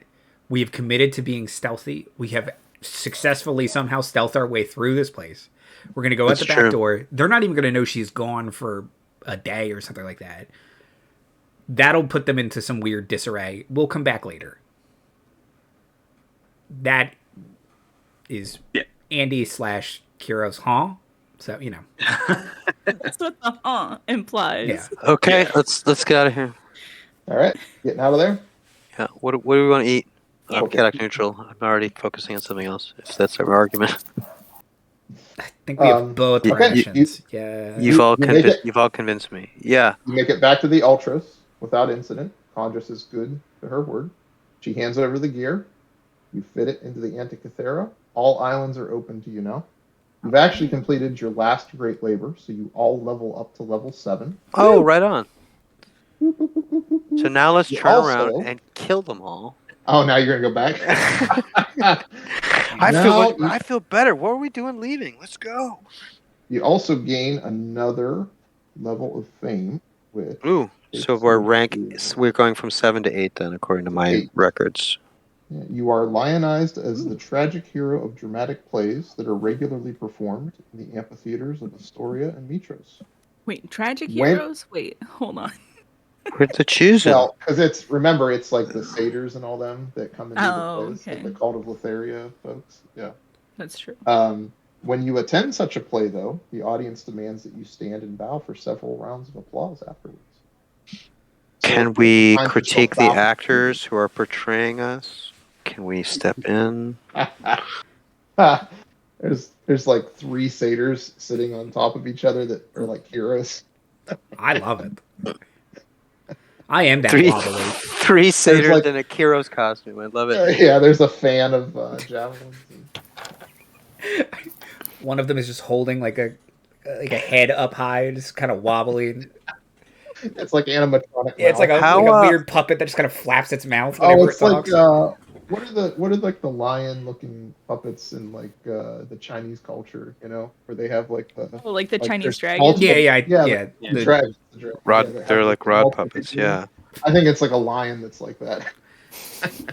we have committed to being stealthy. We have successfully somehow stealthed our way through this place. We're gonna go out the back door. They're not even gonna know she's gone for a day or something like that. That'll put them into some weird disarray. We'll come back later. That is Andy / Kyros, huh? So, you know. That's what the implies. Yeah. Okay, let's get out of here. All right, getting out of there. Yeah. What do we want to eat? I'm chaotic neutral. I'm already focusing on something else. If that's our argument. I think we have both rations. You've all convinced me. Yeah. You make it back to the Ultras without incident. Condress is good to her word. She hands over the gear. You fit it into the Antikythera. All islands are open to you now. You've actually completed your last great labor, so you all level up to level 7. Oh, right on. So now let's turn around and kill them all. Oh, now you're gonna go back. I feel better. What are we doing leaving? Let's go. You also gain another level of fame with. Ooh, so we're going from 7 to 8 then, according to my records. You are lionized as the tragic hero of dramatic plays that are regularly performed in the amphitheaters of Astoria and Mitros. Wait, tragic heroes? Wait, hold on. Where's the choosing? Well, because it's like the satyrs and all them that come into the plays, okay. like the Cult of Letheria folks. Yeah, that's true. When you attend such a play, though, the audience demands that you stand and bow for several rounds of applause afterwards. Can we critique the actors who are portraying us? Can we step in? There's like 3 satyrs sitting on top of each other that are like heroes. I love it. I am that wobbly. 3 satyrs in a Kyros costume. I love it. Yeah, there's a fan of javelins. One of them is just holding like a head up high, just kind of wobbly. It's like animatronic. Yeah, it's like a weird puppet that just kind of flaps its mouth whenever it talks. Like what are like the lion looking puppets in like the Chinese culture, you know, where they have like the Chinese dragons. Yeah. The dragons. They're like rod puppets. Yeah. I think it's like a lion that's like that.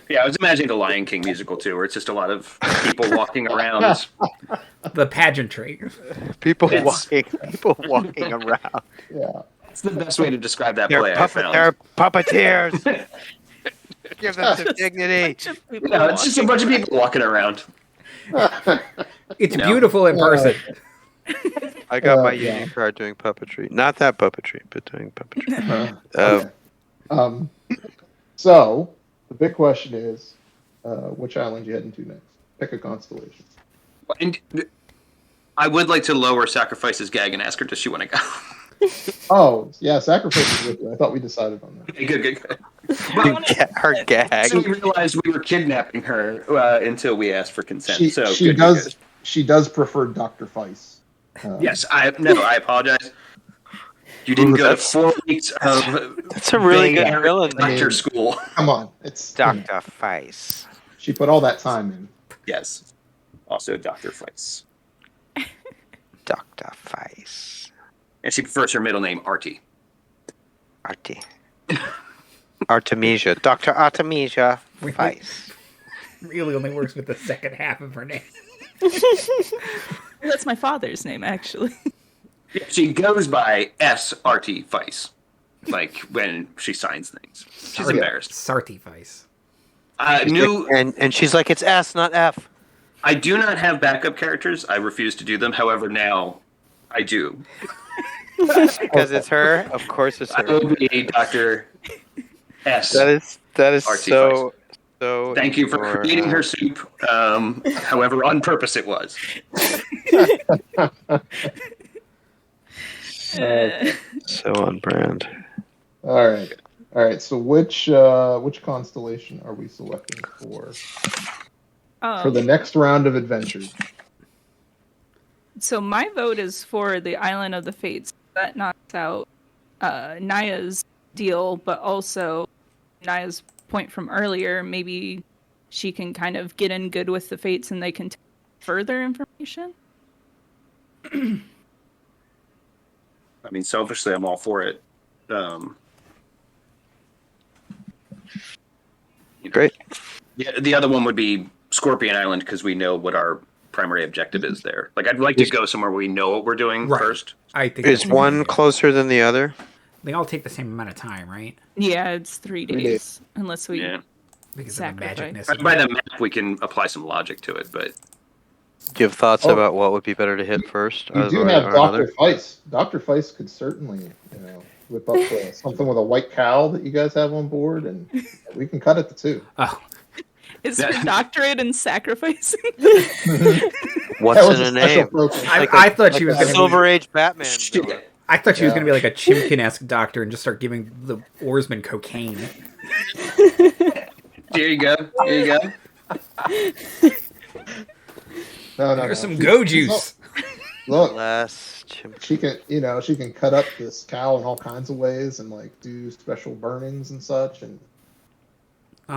Yeah, I was imagining the Lion King musical too, where it's just a lot of people walking around. The pageantry. People walking around. Yeah. It's the best way to describe that play. They're puppeteers. Give them some dignity. No, it's just a bunch of people walking around. It's beautiful in person. I got my union card doing puppetry. Not that puppetry, but doing puppetry. So, the big question is, which island you heading to next? Pick a constellation. And I would like to lower Sacrifice's gag and ask her, does she want to go? Oh, yeah, Sacrifice is with you. I thought we decided on that. Okay, good. Her gag. So we realized we were kidnapping her until we asked for consent. She does prefer Dr. Feiss. Yes, I apologize. You didn't go to 4 weeks of that's a really good villain doctor school. Come on, it's Dr. Feiss. She put all that time in. Yes. Also Dr. Feiss. Dr. Feiss. And she prefers her middle name, Artie. Artemisia. Dr. Artemisia Feiss. Really only works with the second half of her name. That's my father's name, actually. Yeah, she goes by S. Artie Feiss. Like when she signs things. She's embarrassed. Sarty Feiss. And she's like, it's S, not F. I do not have backup characters. I refuse to do them. However, now I do. Because it's her? Of course it's her. I will be Dr. S. That is Artie so... Feiss. So thank you for creating her soup, however on purpose it was. So on brand. All right. So which constellation are we selecting for the next round of adventures? So my vote is for the Island of the Fates. That knocks out Naya's deal, but also Naya's point from earlier. Maybe she can kind of get in good with the Fates, and they can take further information. I mean, selfishly, I'm all for it. Great. Yeah, the other one would be Scorpion Island because we know what our primary objective is there. Like, I'd like to go somewhere where we know what we're doing Right. first. I think Is that's one fair. closer than the other? They all take the same amount of time, right? Yeah, it's 3 days, 3 days. unless we. Yeah. Because Sacrifice. of the magicness. of By it. the map, we can apply some logic to it, but Do you have thoughts Oh. about what would be better to hit first? You do or have another? Dr. Feist. Dr. Feist could certainly, whip up something with a white cow that you guys have on board, and we can cut it to 2. Oh, Is her doctorate in sacrificing? What's That was in a a special name? program. I thought she was a going to Silver be. Age Batman. Shit. I thought she was Yeah. going to be like a Chimkin-esque doctor and just start giving the oarsmen cocaine. There you go. There you go. No. There's some She- go she's juice. Look, Last chimp. she can cut up this cow in all kinds of ways and like do special burnings and such. And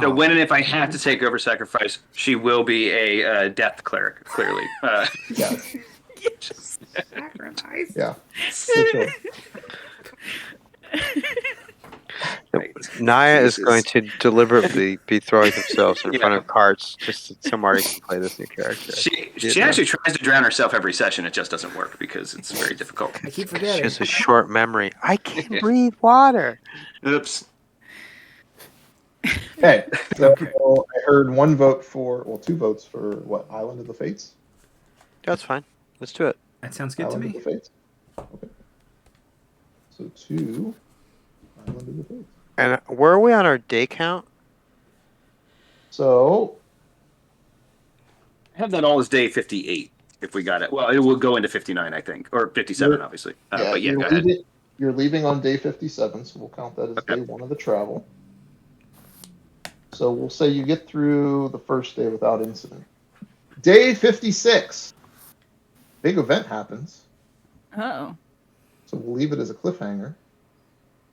So Oh. when and if I have to take over sacrifice, she will be a death cleric. Clearly, yeah, Sacrifice. yeah, for sure. Naya is Jesus. going to deliberately be throwing themselves in front of carts just so Marty can play this new character. she actually tries to drown herself every session. It just doesn't work because it's very difficult. I keep She forgetting. has a short memory. I can't breathe water. Oops. Okay, so Okay. I heard 2 votes for what, Island of the Fates? That's fine. Let's do it. That sounds good to Island me. of the Fates. Okay. So 2 Island of the Fates. And where are we on our day count? So I have that all as day 58. If we got it, well, it will go into 59, I think, or 57, You're- obviously. But yeah, you're go ahead. You're leaving on day 57, so we'll count that as Okay. day 1 of the travel. So we'll say you get through the first day without incident. Day 56, big event happens, Oh. so we'll leave it as a cliffhanger.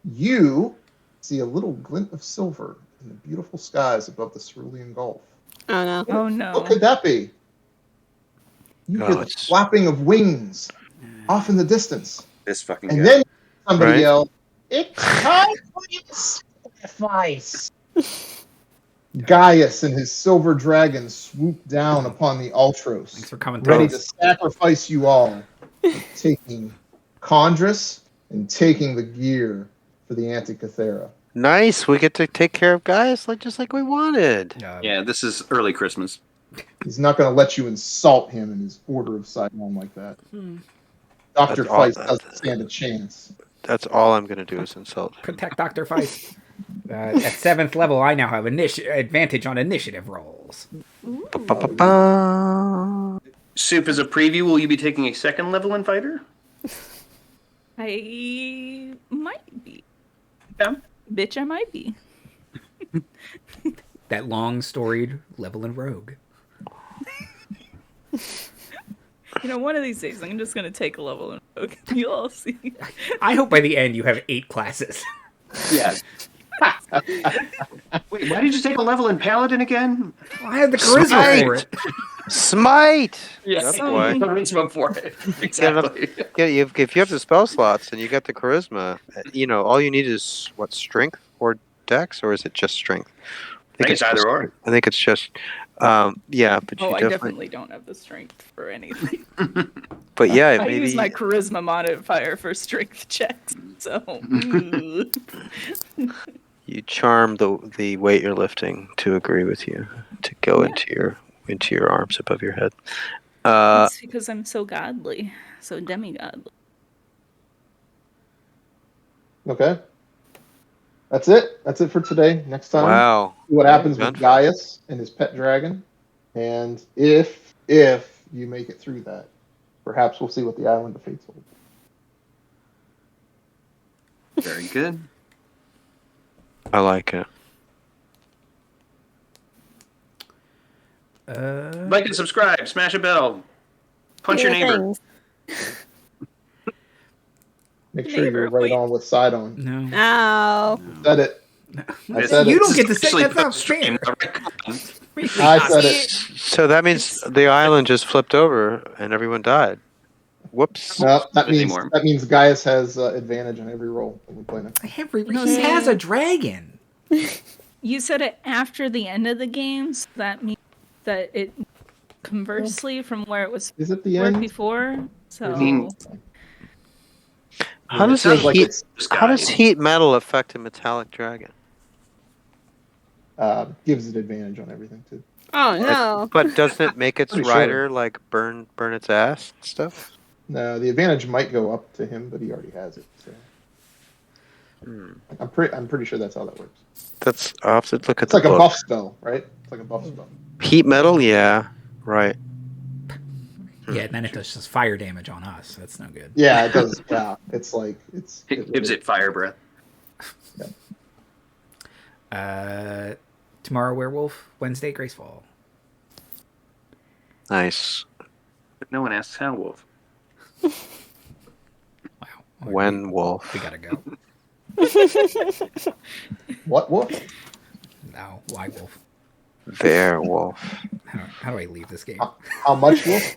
You see a little glint of silver in the beautiful skies above the Cerulean Gulf. Oh no. Oh What no. could that be? You Oh, hear the it's- flapping of wings off in the distance. This fucking And guy. then somebody Right. yelled, "It's time for your sacrifice!" Gaius and his silver dragon swooped down upon the Thanks Ultros, for coming ready through. to sacrifice you all, taking Chondrus and taking the gear for the Antikythera. Nice. We get to take care of guys just like we wanted. Yeah, this is early Christmas. He's not going to let you insult him in his Order of Sidon like that. Dr. That's all- Feist doesn't stand a chance. That's all I'm going to do is insult. Protect Dr. Feist. At 7th level, I now have advantage on initiative rolls. Ba-ba-ba. Soup, as a preview, will you be taking a 2nd level Infighter? I might be. Yeah. Bitch, I might be. That long storied level in rogue. One of these days I'm just gonna take a level in Rogue. You'll all see. I hope by the end you have 8 classes. Yeah. Wait, why did you take a level in Paladin again? I had the charisma for it. Smite! Yeah, That's why. charisma for it. Exactly. Yeah, if you have the spell slots and you got the charisma, all you need is what, strength or dex, or is it just strength? I think it's either just- or. I think it's just, yeah. But Oh, you I definitely, definitely don't have the strength for anything. But yeah, I maybe use my charisma modifier for strength checks. So you charm the weight you're lifting to agree with you to go into your arms above your head. it's because I'm so godly, so demigodly. Okay. That's it. That's it for today. Next time, Wow. see what happens Done. with Gaius and his pet dragon. And if you make it through that, perhaps we'll see what the Island of Fates holds. Very good. I like it. Like and subscribe. Smash a bell. Punch your Yeah, neighbor. things. Make sure Neighbor, you're right wait. on with Sydon. No. Oh. Said it. I said You it. don't get to say Especially that's not post-stream. fair. Really I not. said it. So that means the island just flipped over and everyone died. Whoops. No, that Anymore. means Gaius has advantage on every roll when we play next. He has a dragon. You said it after the end of the games. That means that it conversely from where it was Is it the worked end? before. So mean- How does It sounds like heat? it's How does heat metal affect a metallic dragon? gives it advantage on everything too. Oh no. But doesn't it make its Pretty sure. rider like burn its ass and stuff? No, the advantage might go up to him, but he already has it. So I'm pretty sure that's how that works. That's opposite. Look at It's the like a book. buff spell, right? It's like a buff spell. Heat metal, yeah, right. Yeah, and then it does just fire damage on us. That's no good. Yeah, it does. Yeah, it's like It gives it fire breath. Tomorrow, werewolf. Wednesday, Gracefall. Nice. But no one asks how, Wolf. Wow. When wolf. We gotta go. What wolf? No, why wolf? There wolf. How do I leave this game? How much wolf?